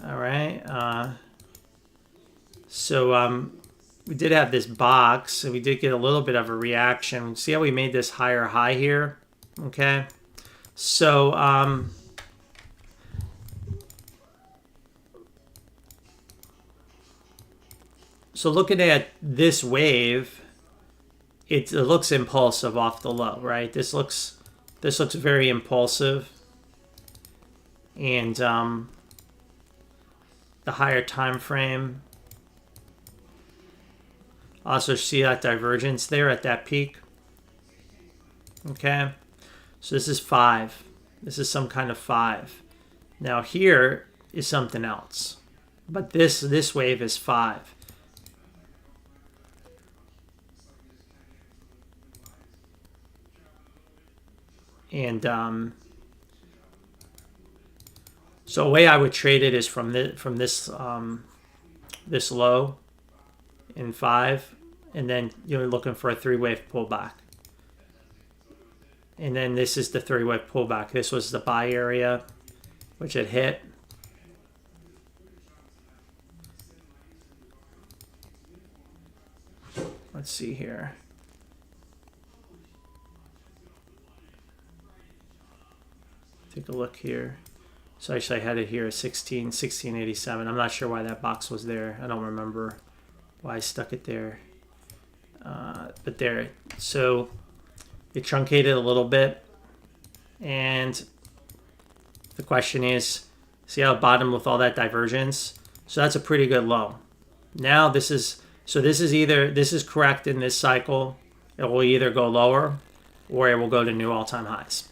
All right. So we did have this box, so we did get a little bit of a reaction. See how we made this higher high here? Okay. So looking at this wave, it looks impulsive off the low, right? This looks very impulsive, and the higher time frame. Also see that divergence there at that peak. Okay, so this is 5. This is some kind of 5. Now here is something else, but this wave is 5. And so a way I would trade it is from this this low in 5, and then you're looking for a 3-wave pullback. And then this is the 3-wave pullback. This was the buy area, which it hit. Let's see here. Take a look here. So actually I had it here at 1687. I'm not sure why that box was there. I don't remember why I stuck it there. But there. So it truncated a little bit. And the question is, see how it bottomed with all that divergence? So that's a pretty good low. Now this is correct in this cycle. It will either go lower or it will go to new all-time highs.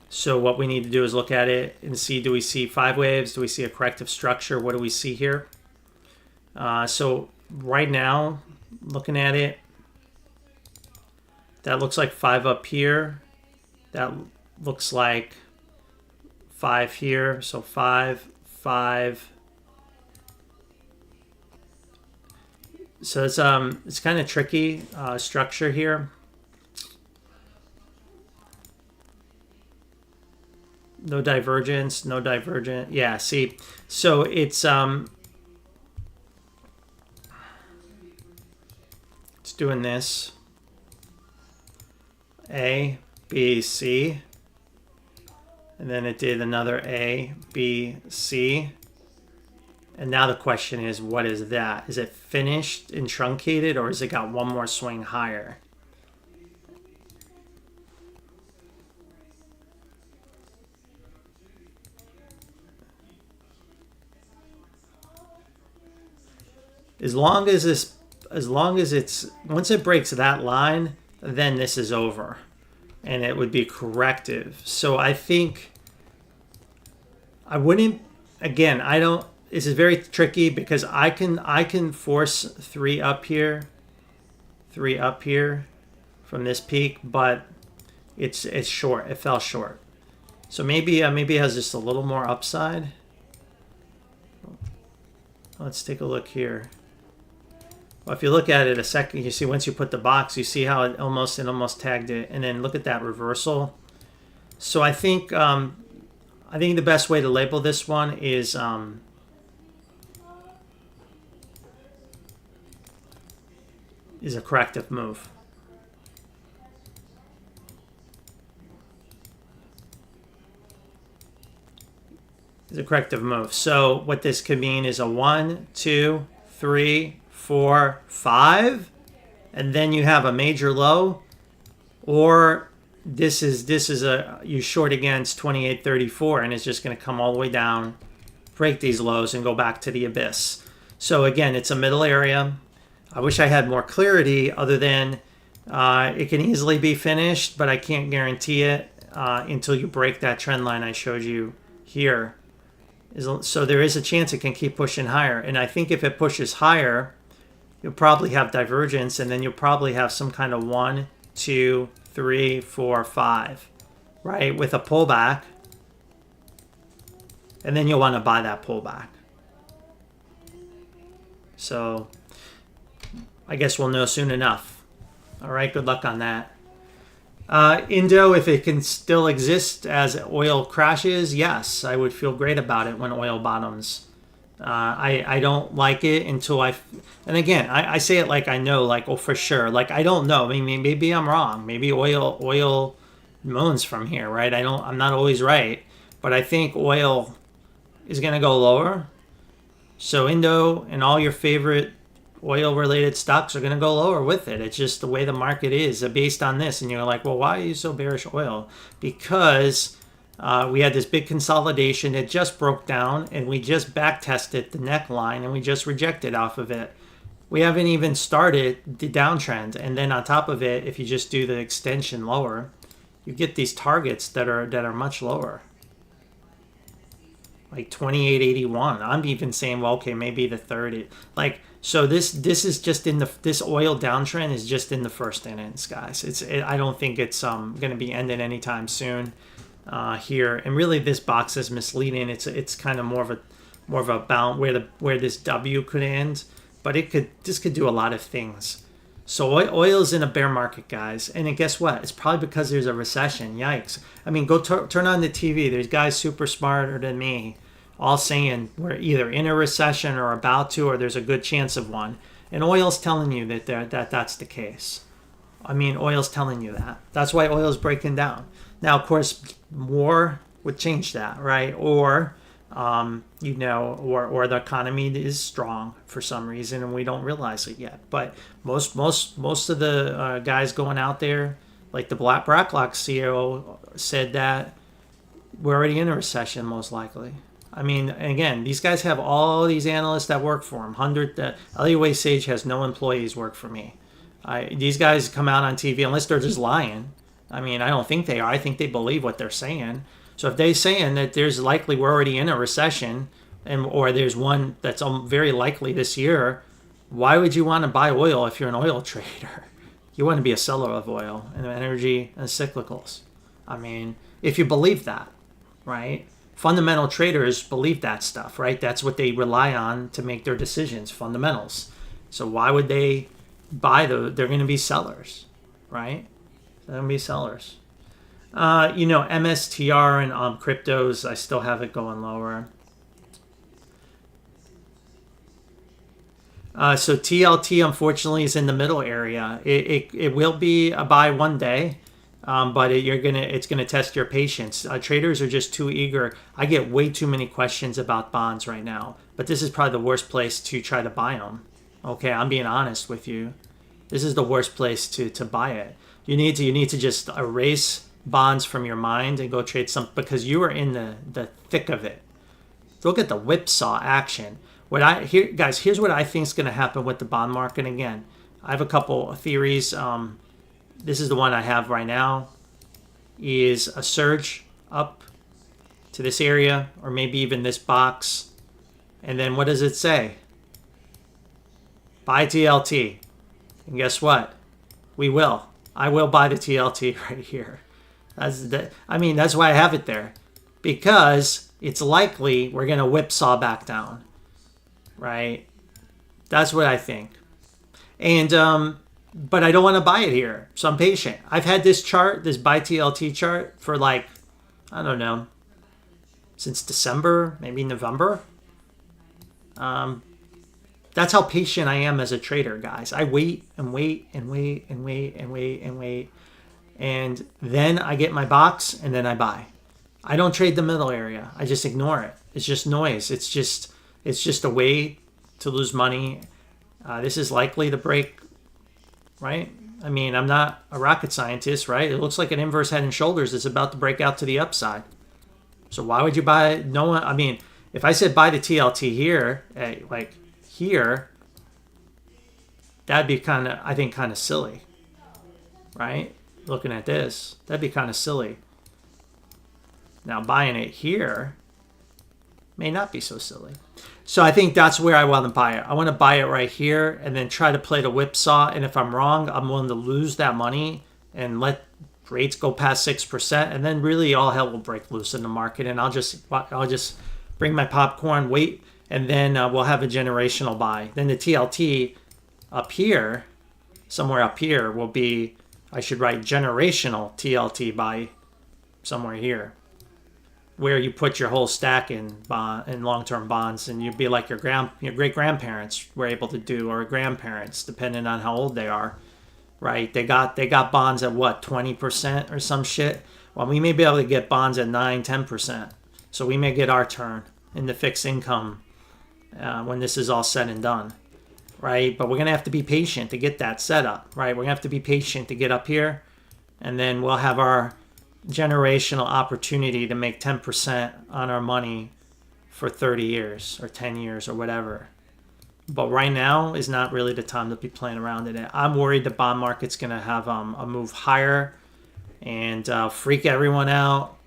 So what we need to do is look at it and see, do we see 5 waves? Do we see a corrective structure? What do we see here? So right now, looking at it, that looks like 5 up here. That looks like 5 here. So 5, 5. So it's kind of tricky structure here. No divergence, no divergent. Yeah, see, so it's doing this. A, B, C. And then it did another A, B, C. And now the question is, what is that? Is it finished and truncated, or has it got one more swing higher? As long as it's, once it breaks that line, then this is over and it would be corrective. So I think I wouldn't, again, I don't, this is very tricky because I can force 3 up here from this peak, but it's short. It fell short. So maybe it has just a little more upside. Let's take a look here. Well, if you look at it a second, you see once you put the box, you see how it almost tagged it, and then look at that reversal. So I think the best way to label this one is a corrective move. It's a corrective move. So what this could mean is a 1, 2, 3, 4, 5, and then you have a major low, or this is a, you short against 28.34 and it's just going to come all the way down, break these lows and go back to the abyss. So again, it's a middle area. I wish I had more clarity other than it can easily be finished, but I can't guarantee it until you break that trend line I showed you here. So there is a chance it can keep pushing higher. And I think if it pushes higher, you'll probably have divergence, and then you'll probably have some kind of 1, 2, 3, 4, 5, right? With a pullback. And then you'll want to buy that pullback. So I guess we'll know soon enough. All right, good luck on that. Indo, if it can still exist as oil crashes, yes, I would feel great about it when oil bottoms. I don't like it until and again, I say it like I know, like, oh, for sure. Like, I don't know. I mean, maybe I'm wrong. Maybe oil moans from here, right? I'm not always right. But I think oil is going to go lower. So Indo and all your favorite oil-related stocks are going to go lower with it. It's just the way the market is based on this. And you're like, well, why are you so bearish oil? Because we had this big consolidation. It just broke down, and we just back-tested the neckline, and we just rejected off of it. We haven't even started the downtrend. And then on top of it, if you just do the extension lower, you get these targets that are much lower. Like 28.81. I'm even saying, well, okay, maybe the 30. Like, so this is just in this oil downtrend is just in the first innings, guys. I don't think it's going to be ended anytime soon here. And really, this box is misleading. It's kind of more of a bound where this W could end, but this could do a lot of things. So oil is in a bear market, guys. And guess what? It's probably because there's a recession. Yikes. I mean, go turn on the TV. There's guys super smarter than me all saying we're either in a recession or about to, or there's a good chance of one. And oil's telling you that that's the case. I mean, oil's telling you that. That's why oil's breaking down. Now, of course, war would change that, right? Or, or the economy is strong for some reason and we don't realize it yet. But most of the guys going out there, like the BlackRock CEO said that we're already in a recession, most likely. I mean, again, these guys have all these analysts that work for them. Elliott Sage has no employees work for me. These guys come out on TV, unless they're just lying. I mean, I don't think they are. I think they believe what they're saying. So if they're saying that there's likely we're already in a recession, or there's one that's very likely this year, why would you want to buy oil if you're an oil trader? You want to be a seller of oil and energy and cyclicals. I mean, if you believe that, right? Fundamental traders believe that stuff, right? That's what they rely on to make their decisions, fundamentals. So why would they buy those? They're going to be sellers, right? They're going to be sellers. MSTR and cryptos, I still have it going lower. So TLT, unfortunately, is in the middle area. It will be a buy one day. But it's gonna test your patience. Traders are just too eager. I get way too many questions about bonds right now, but this is probably the worst place to try to buy them. Okay, I'm being honest with you. This is the worst place to buy it. You need to just erase bonds from your mind and go trade some, because you are in the thick of it. Look at the whipsaw action. Here's what I think is going to happen with the bond market again. I have a couple of theories. This is the one I have right now, is a surge up to this area, or maybe even this box. And then what does it say? Buy TLT. And guess what? I will buy the TLT right here. That's why I have it there. Because it's likely we're going to whipsaw back down. Right? That's what I think. And, but I don't want to buy it here, so I'm patient. I've had this chart, this buy TLT chart, for I don't know, since December, maybe November. That's how patient I am as a trader, guys. I wait and wait and wait and wait and wait and wait, and then I get my box and then I buy. I don't trade the middle area. I just ignore it. It's just noise. It's just a way to lose money. This is likely to break. Right? I mean, I'm not a rocket scientist, right? It looks like an inverse head and shoulders is about to break out to the upside. So why would you buy it? No one, I mean, if I said buy the TLT here, like here, that'd be kind of, I think, kind of silly, right? Looking at this, that'd be kind of silly. Now buying it here may not be so silly. So I think that's where I want to buy it. I want to buy it right here and then try to play the whipsaw. And if I'm wrong, I'm willing to lose that money and let rates go past 6%. And then really all hell will break loose in the market. And I'll just bring my popcorn, wait, and then we'll have a generational buy. Then the TLT up here, somewhere up here, will be, I should write generational TLT buy somewhere here, where you put your whole stack in long-term bonds, and you'd be like your great-grandparents were able to do, or grandparents, depending on how old they are, right? They got bonds at what, 20% or some shit? Well, we may be able to get bonds at 9-10%. So we may get our turn in the fixed income when this is all said and done, right? But we're gonna have to be patient to get that set up, right? We're gonna have to be patient to get up here, and then we'll have our generational opportunity to make 10% on our money for 30 years or 10 years or whatever. But right now is not really the time to be playing around in it. I'm worried the bond market's going to have a move higher and freak everyone out.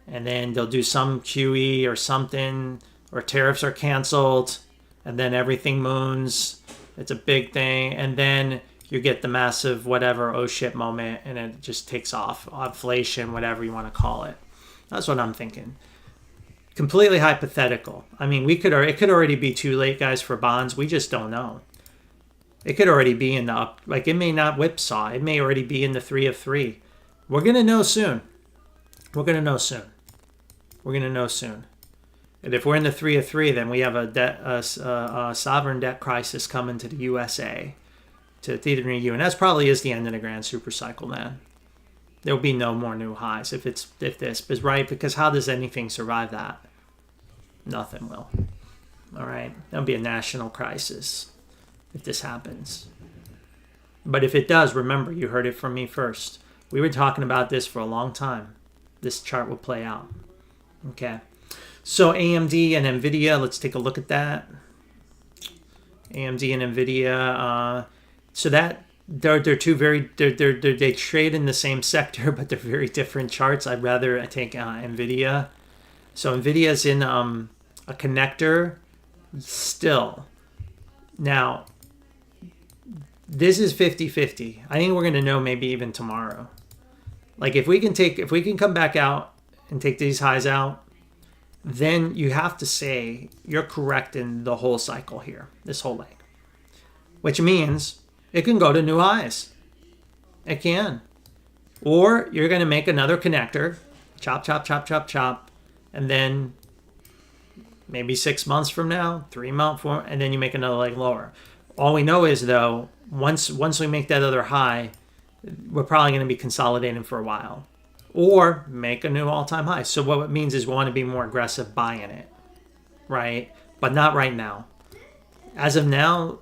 And then they'll do some QE or something, or tariffs are canceled, and then everything moons. It's a big thing. And then you get the massive whatever oh shit moment, and it just takes off. Inflation, whatever you want to call it. That's what I'm thinking. Completely hypothetical. I mean, it could already be too late, guys, for bonds. We just don't know. It could already be in the up, like it may not whipsaw. It may already be in the 3 of 3. We're gonna know soon. We're gonna know soon. We're gonna know soon. And if we're in the 3 of 3, then we have a sovereign debt crisis coming to the USA, to the EU, and that probably is the end of the grand super cycle, man. There will be no more new highs if this is right, because how does anything survive that? Nothing will. All right, that'll be a national crisis if this happens. But if it does, remember, you heard it from me first. We were talking about this for a long time. This chart will play out. Okay. So AMD and NVIDIA, let's take a look at that. AMD and NVIDIA, so that they're two very they trade in the same sector, but they're very different charts. I'd rather take NVIDIA. So NVIDIA's in a connector still. Now, this is 50-50. I think we're going to know maybe even tomorrow. Like if we can come back out and take these highs out, then you have to say you're correct in the whole cycle here, this whole leg. Which means it can go to new highs. It can. Or you're going to make another connector, chop, chop, chop, chop, chop, and then maybe 6 months from now, 3 months, and then you make another leg lower. All we know is, though, once we make that other high, we're probably going to be consolidating for a while. Or make a new all-time high. So what it means is we want to be more aggressive buying it, right? But not right now. As of now,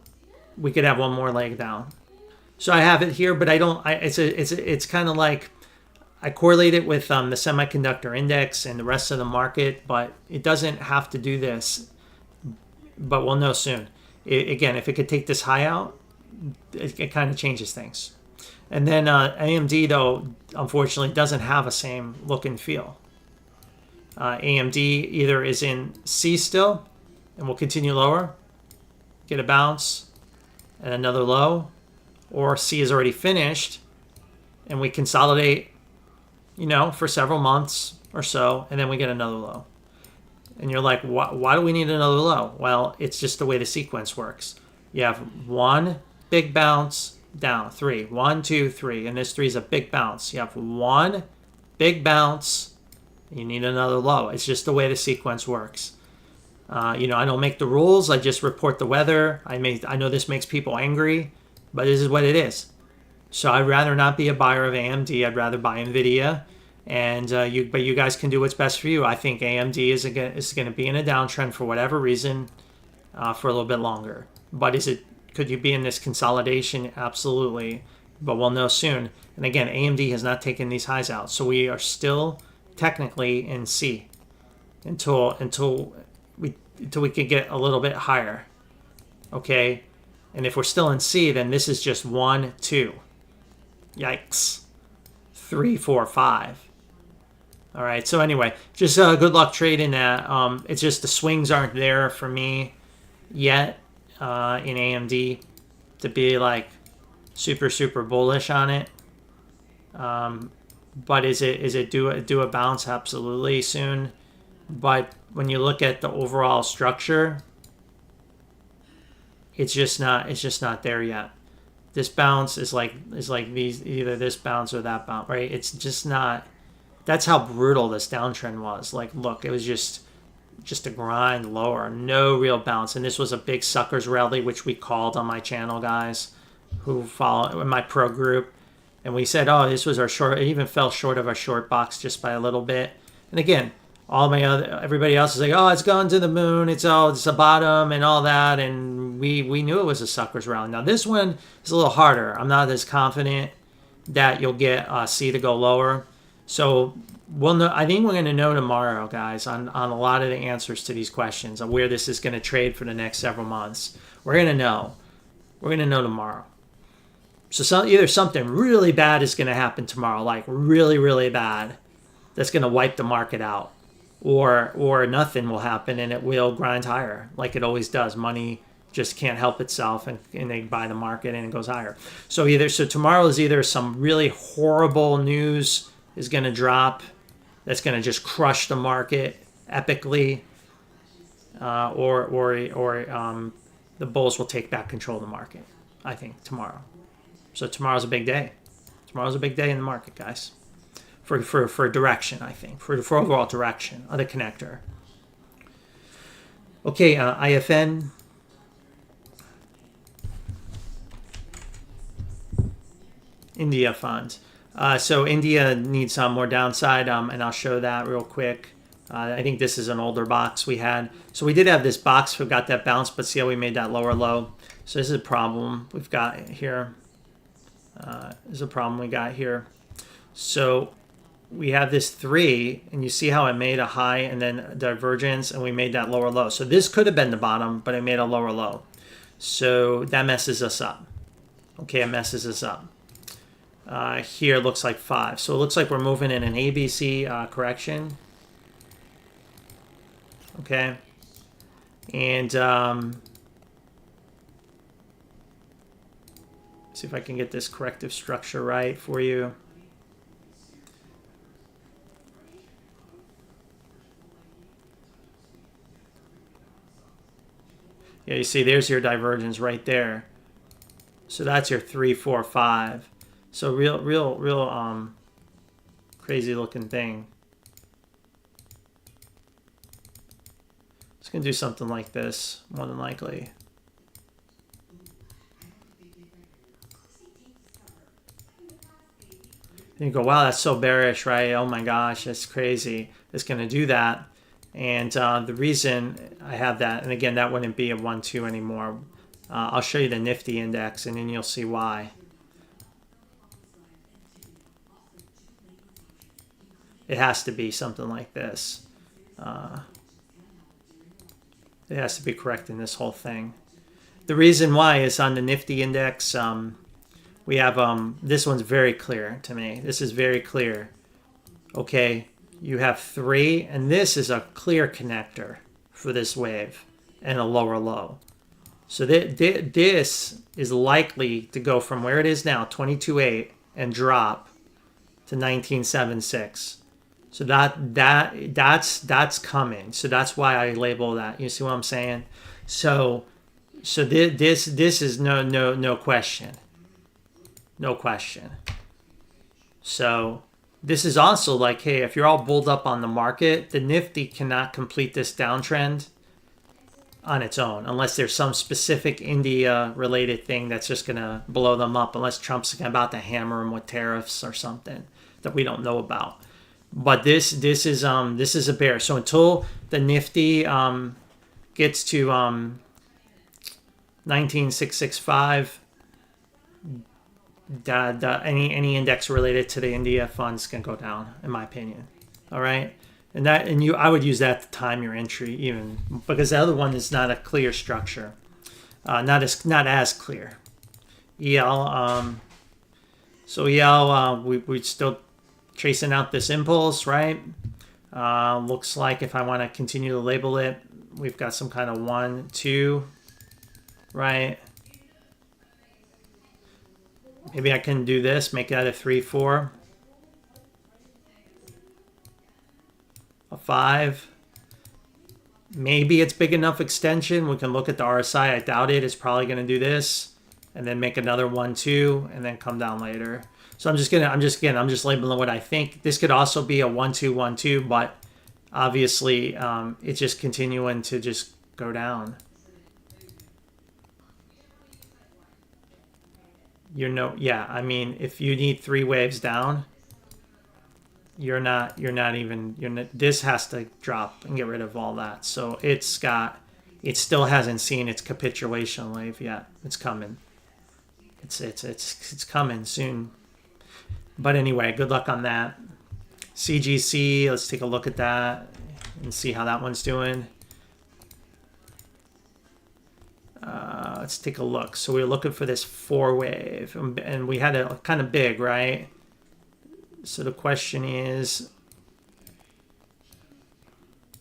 we could have one more leg down. So I have it here, but I don't. It's kind of like I correlate it with the semiconductor index and the rest of the market, but it doesn't have to do this. But we'll know soon. Again, if it could take this high out, it kind of changes things. And then AMD, though, unfortunately, doesn't have a same look and feel. AMD either is in C still, and will continue lower, get a bounce, and another low, or C is already finished, and we consolidate, for several months or so, and then we get another low. And you're like, why do we need another low? Well, it's just the way the sequence works. You have one big bounce, down, 3, 1, 2, 3, and this 3 is a big bounce. You have one big bounce, you need another low. It's just the way the sequence works. I don't make the rules. I just report the weather. I know this makes people angry, but this is what it is. So I'd rather not be a buyer of AMD. I'd rather buy NVIDIA, and you guys can do what's best for you. I think AMD is going to be in a downtrend for whatever reason for a little bit longer. But could you be in this consolidation? Absolutely. But we'll know soon. And again, AMD has not taken these highs out. So we are still technically in C until we can get a little bit higher. Okay? And if we're still in C, then this is just 1, 2. Yikes. 3, 4, 5. All right. So anyway, just good luck trading that. It's just the swings aren't there for me yet in AMD to be like super bullish on it. But is it do a bounce? Absolutely soon. But when you look at the overall structure, it's just not there yet. This bounce is like these, either this bounce or that bounce, right? It's just not. That's how brutal this downtrend was. Like, look, it was just a grind lower, no real bounce. And this was a big suckers rally, which we called on my channel, guys who follow in my pro group. And we said, oh, this was our short. It even fell short of our short box just by a little bit. And again, everybody else is like, oh, it's gone to the moon. It's a bottom and all that. And we knew it was a suckers rally. Now this one is a little harder. I'm not as confident that you'll get C to go lower. So we'll know. I think we're going to know tomorrow, guys, on a lot of the answers to these questions on where this is going to trade for the next several months. We're going to know. We're going to know tomorrow. So either something really bad is going to happen tomorrow, like really, really bad, that's going to wipe the market out, or nothing will happen and it will grind higher like it always does. Money just can't help itself, and they buy the market and it goes higher. So tomorrow is either some really horrible news is going to drop that's going to just crush the market epically, or the bulls will take back control of the market, I think, tomorrow. So tomorrow's a big day. Tomorrow's a big day in the market, guys. For direction, I think. For overall direction of the connector. Okay, IFN. India fund. So India needs some more downside, and I'll show that real quick. I think this is an older box we had. So we did have this box. We got that bounce, but see how we made that lower low? So this is a problem we've got here. Is a problem we got here. So we have this 3, and you see how it made a high and then a divergence, and we made that lower low. So this could have been the bottom, but it made a lower low. So that messes us up. Okay, it messes us up. Here it looks like 5. So it looks like we're moving in an ABC correction. Okay. And see if I can get this corrective structure right for you. Yeah, you see there's your divergence right there. So that's your 3, 4, 5. So real crazy looking thing. It's gonna do something like this, more than likely. And you go, wow, that's so bearish, right? Oh my gosh, that's crazy. It's going to do that. And the reason I have that, and again, that wouldn't be a 1-2 anymore. I'll show you the Nifty index, and then you'll see why. It has to be something like this. It has to be correcting this whole thing. The reason why is on the Nifty index, we have, this one's very clear to me. This is very clear. Okay, you have 3, and this is a clear connector for this wave and a lower low. So this is likely to go from where it is now, 22.8, and drop to 19.76. So that's coming. So that's why I label that. You see what I'm saying? So this is no question. No question. So this is also like, hey, if you're all bulled up on the market, the Nifty cannot complete this downtrend on its own unless there's some specific India related thing that's just going to blow them up, unless Trump's about to hammer them with tariffs or something that we don't know about. But this is a bear. So until the Nifty gets to 19,665, any index related to the India funds can go down, in my opinion. All right, I would use that to time your entry, even because the other one is not a clear structure. not as clear. EL, so EL, we're still chasing out this impulse, right? Looks like if I want to continue to label it, we've got some kind of 1, 2, right? Maybe I can do this, make that a 3, 4, a 5. Maybe it's big enough extension. We can look at the RSI. I doubt it. It's probably going to do this and then make another 1, 2, and then come down later. So I'm just labeling what I think. This could also be a 1, 2, 1, 2, but obviously it's just continuing to just go down. Yeah, I mean, if you need 3 waves down, this has to drop and get rid of all that. So it still hasn't seen its capitulation wave yet. It's coming. It's coming soon. But anyway, good luck on that. CGC, let's take a look at that and see how that one's doing. Let's take a look. So we were looking for this 4 wave, and we had it kind of big, right? So the question is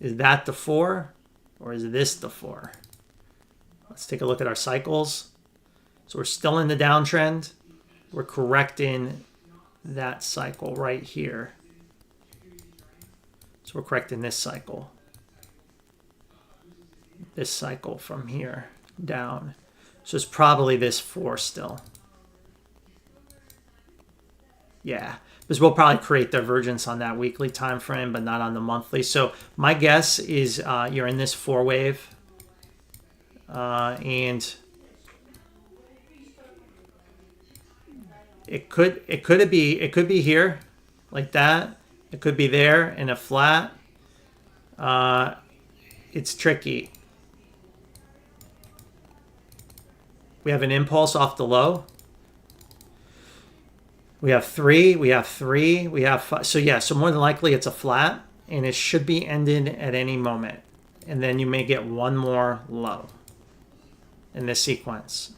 that the 4 or is this the 4? Let's take a look at our cycles. So we're still in the downtrend. We're correcting that cycle right here. So we're correcting this cycle. This cycle from here down. So it's probably this 4 still. Yeah, because we'll probably create divergence on that weekly time frame, but not on the monthly. So my guess is you're in this 4 wave, and it could be here, like that. It could be there in a flat. It's tricky. We have an impulse off the low. We have 3, we have 3, we have 5. So yeah, so more than likely it's a flat, and it should be ended at any moment. And then you may get one more low in this sequence.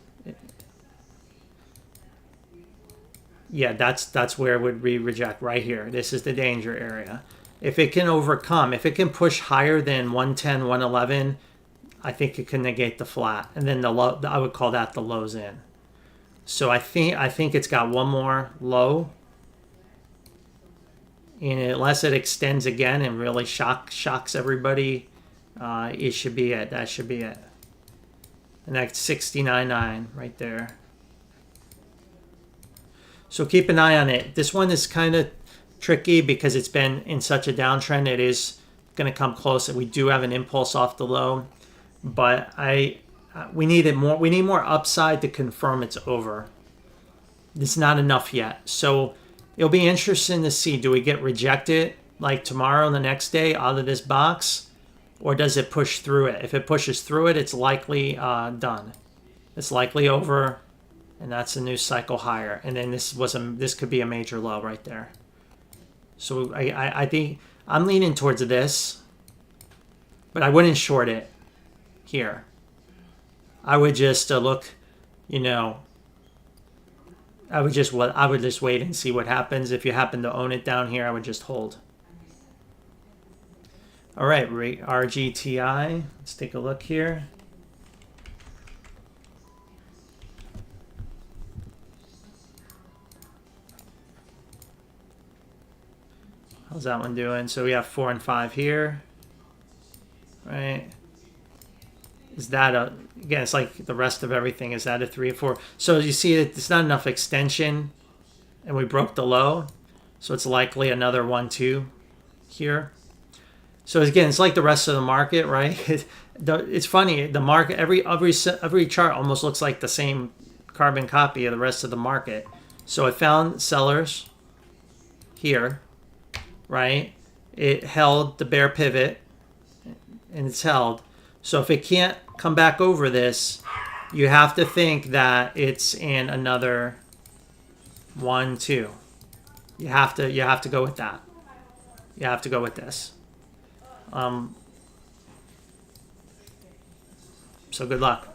Yeah, that's where it would be reject right here. This is the danger area. If it can overcome, if it can push higher than 110, 111, I think it can negate the flat. And then the low, I would call that the lows in. So I think it's got one more low. And unless it extends again and really shocks everybody, it should be it. That should be it. And that's 69.9 right there. So keep an eye on it. This one is kind of tricky because it's been in such a downtrend. It is going to come close. We do have an impulse off the low, but we need more. We need more upside to confirm it's over. It's not enough yet. So it'll be interesting to see. Do we get rejected like tomorrow and the next day out of this box, or does it push through it? If it pushes through it, it's likely done. It's likely over. And that's a new cycle higher. And then this could be a major low right there. So I think I'm leaning towards this, but I wouldn't short it here. I would just look, I would just wait and see what happens. If you happen to own it down here, I would just hold. All right, RGTI. Let's take a look here. How's that one doing? So we have 4 and 5 here, right? Is that again, it's like the rest of everything. Is that a 3 or 4? So you see it's not enough extension, and we broke the low. So it's likely another 1, 2 here. So again, it's like the rest of the market, right? It's funny, the market, every chart almost looks like the same carbon copy of the rest of the market. So it found sellers here. Right? It held the bear pivot, and it's held. So if it can't come back over this, you have to think that it's in another 1, 2. You have to go with that. You have to go with this. So good luck.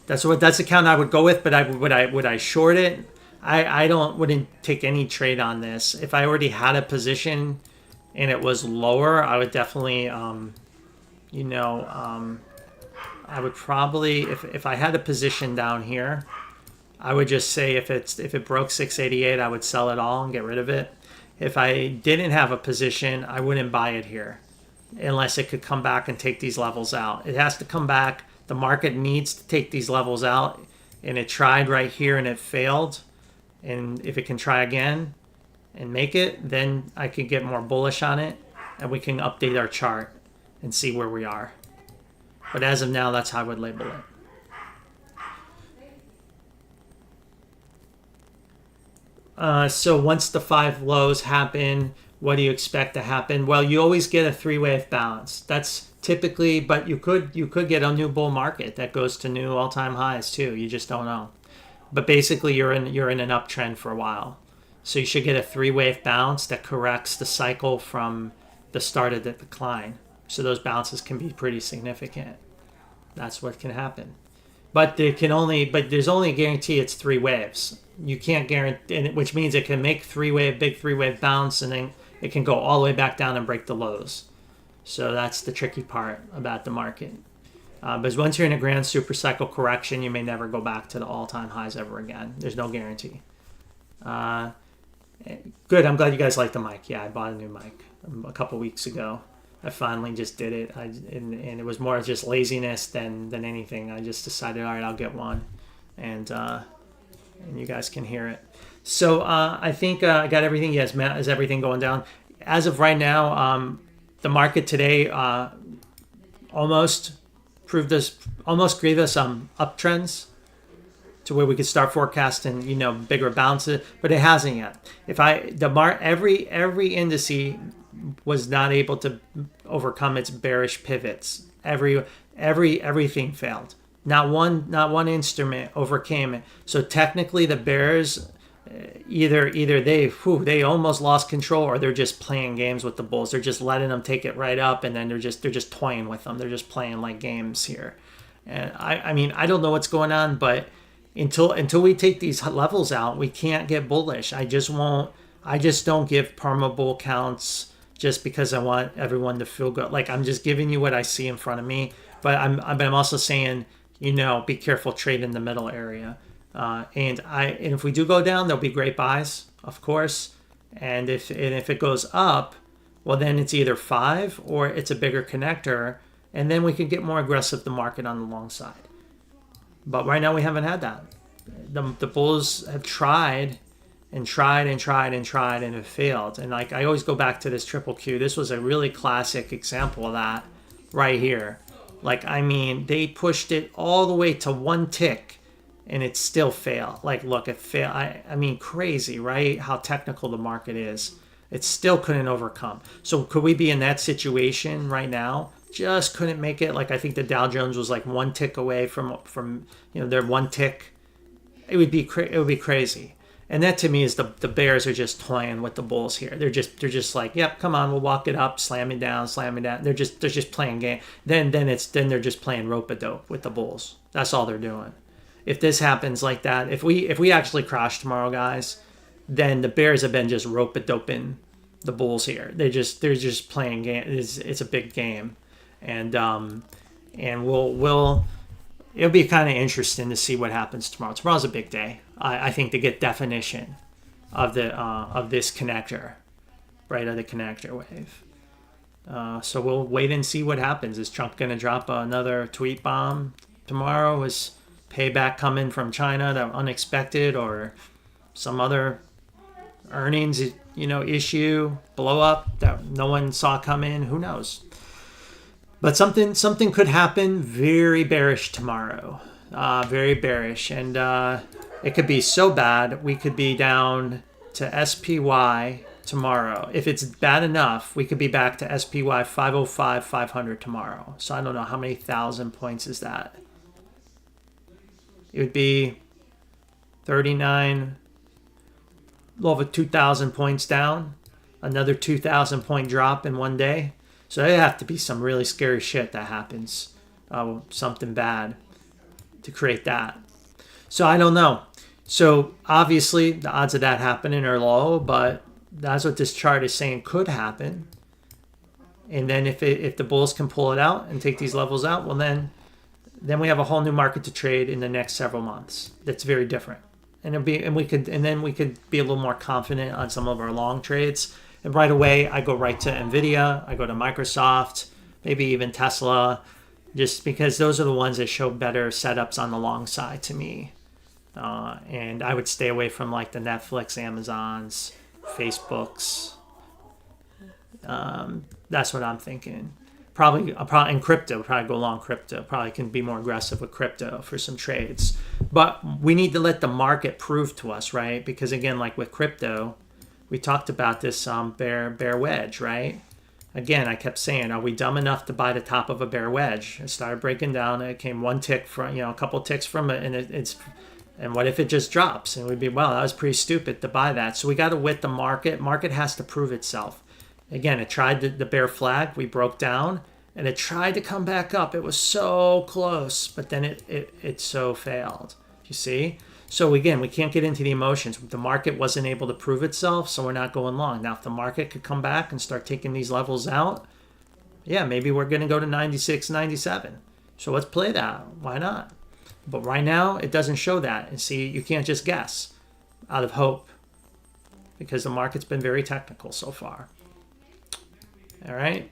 That's the count I would go with. But would I short it? I wouldn't take any trade on this. If I already had a position and it was lower, I would definitely you know I would probably, if I had a position down here, I would just say if it broke 688, I would sell it all and get rid of it. If I didn't have a position, I wouldn't buy it here unless it could come back and take these levels out. It has to come back. The market needs to take these levels out, and it tried right here and it failed. And if it can try again and make it, then I can get more bullish on it, and we can update our chart and see where we are. But as of now, that's how I would label it. So once the 5 lows happen, what do you expect to happen? Well, you always get a 3-wave bounce. That's typically, but you could get a new bull market that goes to new all-time highs too. You just don't know. But basically, you're in an uptrend for a while. So you should get a 3-wave bounce that corrects the cycle from the start of the decline. So those bounces can be pretty significant. That's what can happen. But there's only a guarantee it's 3 waves. You can't guarantee, which means it can make big 3-wave bounce, and then it can go all the way back down and break the lows. So that's the tricky part about the market. But once you're in a grand super cycle correction, you may never go back to the all-time highs ever again. There's no guarantee. Good. I'm glad you guys like the mic. Yeah, I bought a new mic a couple weeks ago. I finally just did it. And it was more just laziness than anything. I just decided, all right, I'll get one, and you guys can hear it. So I think I got everything. Yes, Matt, is everything going down? As of right now, the market today almost gave us uptrends to where we could start forecasting, bigger bounces, but it hasn't yet. Every indice was not able to overcome its bearish pivots. Everything failed. Not one instrument overcame it. So technically, the bears either they almost lost control, or they're just playing games with the bulls. They're just letting them take it right up, and then they're just toying with them. They're just playing like games here. And I mean, I don't know what's going on, but until we take these levels out, we can't get bullish. I just don't give perma bull counts just because I want everyone to feel good. Like, I'm just giving you what I see in front of me, but I'm also saying, be careful trading the middle area. And if we do go down, there'll be great buys, of course. And if it goes up, well, then it's either 5 or it's a bigger connector, and then we can get more aggressive the market on the long side. But right now we haven't had that. The bulls have tried and tried and tried and tried and have failed. And like, I always go back to this triple Q. This was a really classic example of that right here. Like, I mean, they pushed it all the way to 1 tick, and it still failed. Like, look, it failed. I mean, crazy, right? How technical the market is. It still couldn't overcome. So could we be in that situation right now? Just couldn't make it. Like, I think the Dow Jones was like 1 tick away from their 1 tick. It would be crazy. And that to me is the bears are just toying with the bulls here. They're just like, yep, come on, we'll walk it up, slam it down. They're just playing game. Then they're just playing rope-a-dope with the bulls. That's all they're doing. If this happens like that, if we actually crash tomorrow, guys, then the bears have been just rope-a-doping the bulls here. They're just playing game. It's a big game, and it'll be kind of interesting to see what happens tomorrow. Tomorrow's a big day. I think to get definition of this connector, right, of the connector wave. So we'll wait and see what happens. Is Trump going to drop another tweet bomb tomorrow? Is payback coming from China that unexpected, or some other earnings issue blow up that no one saw come in? Who knows? But something could happen. Very bearish tomorrow. Very bearish, and it could be so bad we could be down to SPY tomorrow. If it's bad enough, we could be back to SPY 505, 500 tomorrow. So I don't know how many thousand points is that. It would be 39, over 2,000 points down, another 2,000 point drop in one day. So it have to be some really scary shit that happens, something bad. to create that. So I don't know. So obviously the odds of that happening are low, but that's what this chart is saying could happen. And then if the bulls can pull it out and take these levels out, well then we have a whole new market to trade in the next several months. That's very different. And we could be a little more confident on some of our long trades. And right away I go right to Nvidia, I go to Microsoft, maybe even Tesla, just because those are the ones that show better setups on the long side to me. And I would stay away from like the Netflix, Amazons, Facebooks. That's what I'm thinking. Probably in crypto, probably go long crypto. Probably can be more aggressive with crypto for some trades. But we need to let the market prove to us, right? Because again, like with crypto, we talked about this bear wedge, right? Again, I kept saying, are we dumb enough to buy the top of a bear wedge? It started breaking down. It came one tick from, a couple ticks from it, and and what if it just drops? And we'd be, well, that was pretty stupid to buy that. So we got to wit the market. Market has to prove itself. Again, it tried the bear flag. We broke down, and it tried to come back up. It was so close, but then it so failed. You see? So again, we can't get into the emotions. The market wasn't able to prove itself, so we're not going long. Now, if the market could come back and start taking these levels out, yeah, maybe we're going to go to 96, 97. So let's play that. Why not? But right now, it doesn't show that. And see, you can't just guess out of hope because the market's been very technical so far. All right,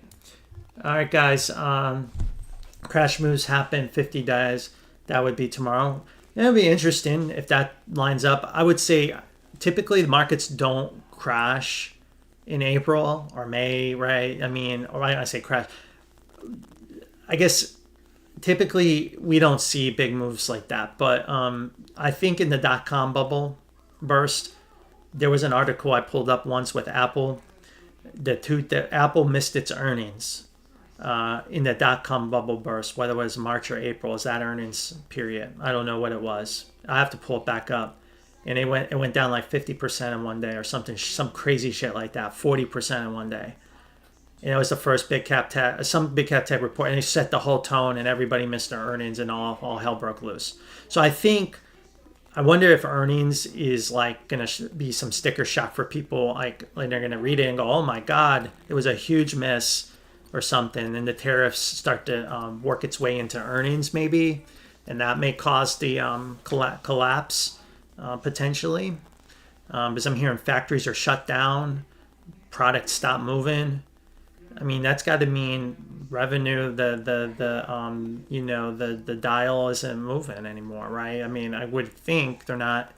guys. Crash moves happen 50 days. That would be tomorrow. It'll be interesting if that lines up. I would say typically the markets don't crash in April or May, right? I mean, or I say crash. I guess typically we don't see big moves like that. But I think in the dot-com bubble burst, there was an article I pulled up once with Apple. The Apple missed its earnings in the dot-com bubble burst, whether it was March or April, is that earnings period. I don't know what it was. I have to pull it back up. And it went down like 50% in one day or something, some crazy shit like that, 40% in one day. And it was the first big cap tech report, and they set the whole tone, and everybody missed their earnings, and all hell broke loose. So I wonder if earnings is like going to be some sticker shock for people, like they're going to read it and go, oh my God, it was a huge miss or something. And the tariffs start to work its way into earnings maybe. And that may cause the collapse potentially. Because I'm hearing factories are shut down, products stop moving. I mean, that's got to mean revenue, the dial isn't moving anymore, right? I mean, I would think they're not,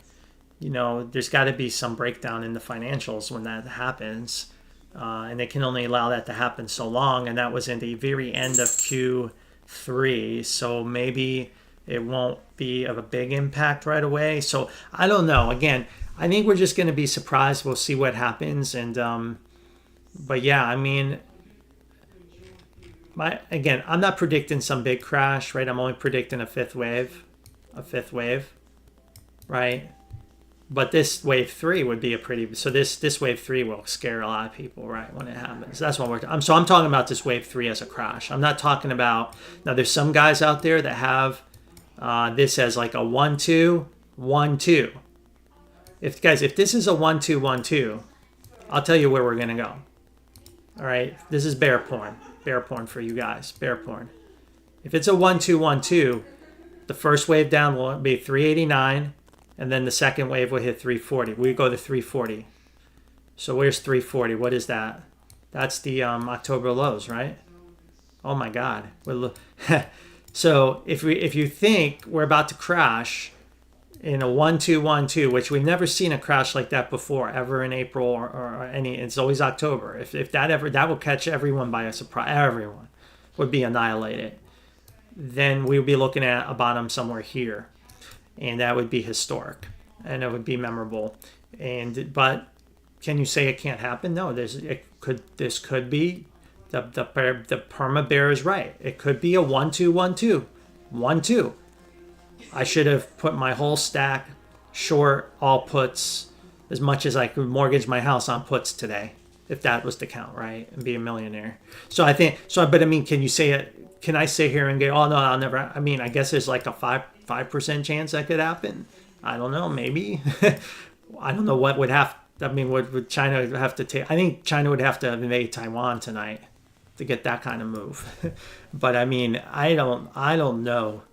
there's got to be some breakdown in the financials when that happens. And they can only allow that to happen so long. And that was in the very end of Q3. So maybe it won't be of a big impact right away. So I don't know. Again, I think we're just going to be surprised. We'll see what happens. And, but yeah, I mean, I'm not predicting some big crash, right? I'm only predicting a fifth wave, right? But this wave 3 would be so this wave 3 will scare a lot of people, right, when it happens. That's what I'm talking about this wave 3 as a crash. I'm not talking about, now there's some guys out there that have this as like a 1-2, 1-2. If this is a 1-2, 1-2, I'll tell you where we're going to go. All right, this is bear porn for you guys, bear porn. If it's a 1-2, 1-2, the first wave down will be 389, and then the second wave will hit 340. We go to 340. So where's 340? What is that? That's the October lows, right? Oh my God. So if you think we're about to crash in a 1-2, 1-2, which we've never seen a crash like that before, ever in April or any, it's always October. If that will catch everyone by a surprise, everyone would be annihilated. Then we would be looking at a bottom somewhere here, and that would be historic, and it would be memorable. But can you say it can't happen? No, this could be the perma bear is right. It could be a 1-2, 1-2, 1-2. I should have put my whole stack short, all puts, as much as I could mortgage my house on puts today, if that was the count, right? And be a millionaire. So I think, but I mean, can you say it? can I sit here and go, oh no, I'll never? I mean, I guess there's like a 5% chance that could happen. I don't know, maybe. I don't know what would have. I mean, would China have to take? I think China would have to invade Taiwan tonight to get that kind of move. But I mean, I don't know.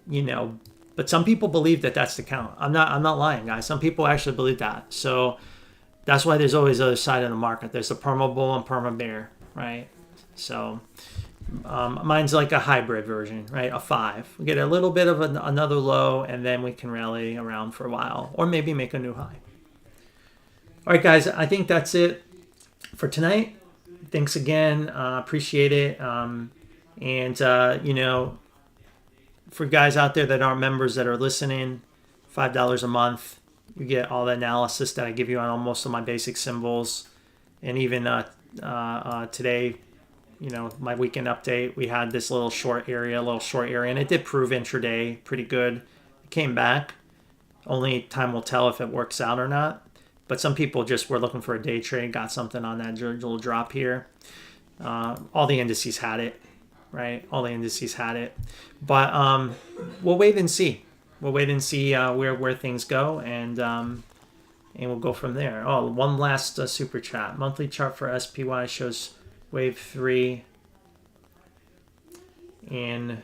You know, but some people believe that that's the count. I'm not lying, guys. Some people actually believe that. So that's why there's always the other side of the market. There's the perma bull and perma bear, right? So mine's like a hybrid version, right? A 5. We get a little bit of another low, and then we can rally around for a while, or maybe make a new high. All right, guys, I think that's it for tonight. Thanks again. Appreciate it. You know, for guys out there that aren't members that are listening, $5 a month, you get all the analysis that I give you on most of my basic symbols. And even today, you know, my weekend update, we had this little short area, and it did prove intraday pretty good. It came back. Only time will tell if it works out or not. But some people just were looking for a day trade, got something on that little drop here. All the indices had it, right? All the indices had it. But we'll wait and see. We'll wait and see where things go, and we'll go from there. Oh, one last super chat. Monthly chart for SPY shows wave 3 in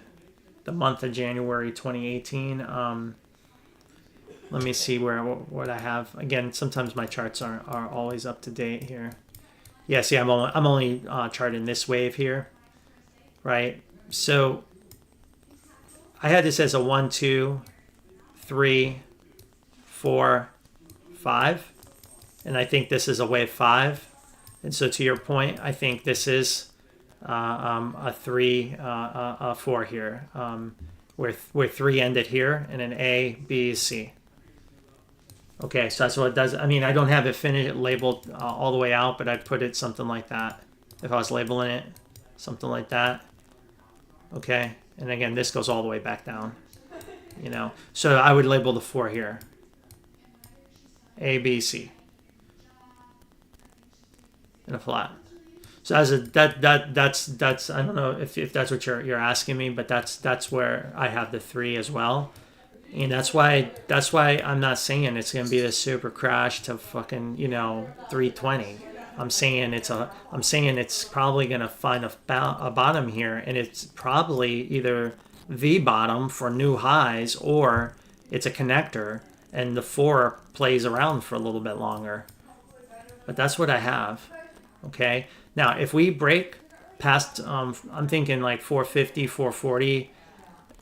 the month of January 2018. Let me see what I have. Again, sometimes my charts are always up to date here. Yeah, see, I'm only charting this wave here, right? So I had this as a 1, 2, 3, 4, 5, and I think this is a wave 5. And so to your point, I think this is a 3, a 4 here, where 3 ended here, and an A, B, C. Okay, so that's what it does. I mean, I don't have it finished labeled all the way out, but I'd put it something like that. If I was labeling it, something like that. Okay, and again, this goes all the way back down. You know, so I would label the 4 here. A, B, C. And a flat. So that's I don't know if that's what you're asking me, but that's where I have the 3 as well. And that's why I'm not saying it's gonna be this super crash to fucking, you know, 320. I'm saying it's probably gonna find a bottom here, and it's probably either the bottom for new highs, or it's a connector and the 4 plays around for a little bit longer. But that's what I have. Okay. Now, if we break past, I'm thinking like 450, 440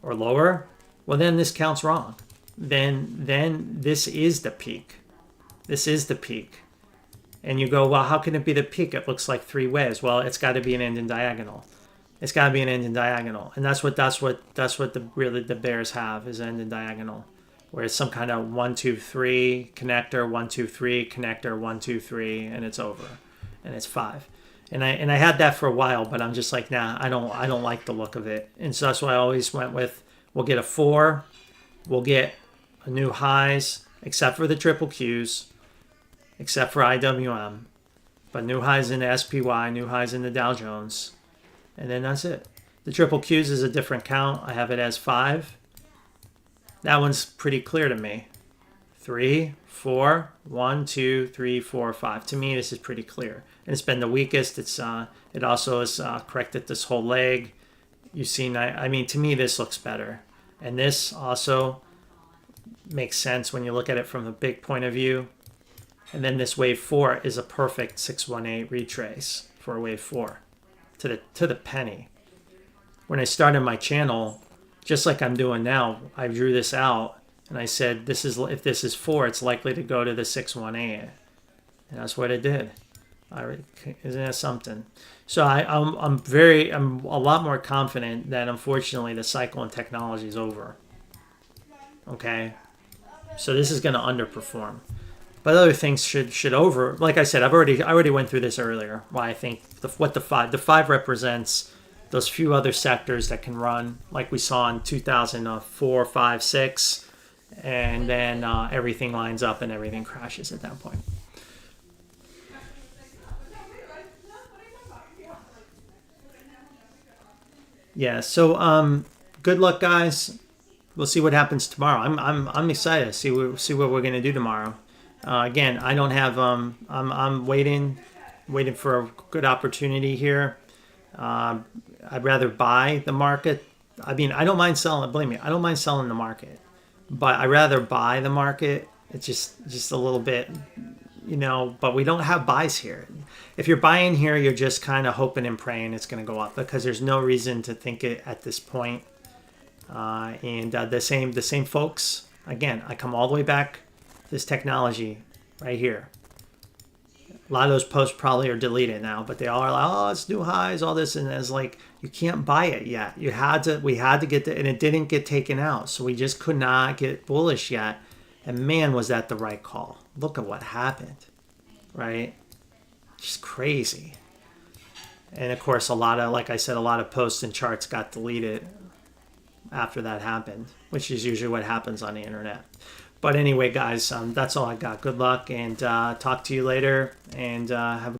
or lower. Well, then this counts wrong. Then this is the peak. This is the peak. And you go, well, how can it be the peak? It looks like 3 waves. Well, it's got to be an end in diagonal. It's got to be an end in diagonal, and that's what the bears have, is end in diagonal, where it's some kind of 1, 2, 3 connector, 1, 2, 3 connector, 1, 2, 3, and it's over, and it's 5. And I had that for a while, but I'm just like, nah, I don't like the look of it, and so that's why I always went with, we'll get a 4, we'll get a new highs, except for the triple Qs, except for IWM, but new highs in the SPY, new highs in the Dow Jones, and then that's it. The triple Qs is a different count. I have it as 5. That one's pretty clear to me. 3, 4, 1, 2, 3, 4, 5. To me, this is pretty clear, and it's been the weakest. It also has corrected this whole leg. You've seen. I mean, to me, this looks better, and this also makes sense when you look at it from a big point of view. And then this wave 4 is a perfect 618 retrace for a wave 4 to the penny. When I started my channel, just like I'm doing now, I drew this out and I said, if this is 4, it's likely to go to the 618. And that's what it did. Isn't that something? So I'm a lot more confident that unfortunately the cycle in technology is over. Okay, so this is going to underperform, but other things should over. Like I said, I already went through this earlier. Why I think the 5 represents those few other sectors that can run, like we saw in 2004, 5, 6, and then everything lines up and everything crashes at that point. Yeah. So good luck, guys. We'll see what happens tomorrow. I'm excited to see what we're gonna do tomorrow. Again, I don't have I'm waiting for a good opportunity here. I'd rather buy the market. I mean, I don't mind selling. Believe me, I don't mind selling the market, but I rather buy the market. It's just a little bit, But we don't have buys here. If you're buying here, you're just kind of hoping and praying it's going to go up because there's no reason to think it at this point. And the same folks. Again, I come all the way back. This technology right here. A lot of those posts probably are deleted now, but they all are like, oh, it's new highs, all this, and it's like you can't buy it yet. We had to get the, and it didn't get taken out, so we just could not get bullish yet. And man, was that the right call? Look at what happened, right? Just crazy. And of course, like I said, a lot of posts and charts got deleted after that happened, which is usually what happens on the internet. But anyway, guys, that's all I got. Good luck, and talk to you later, and have a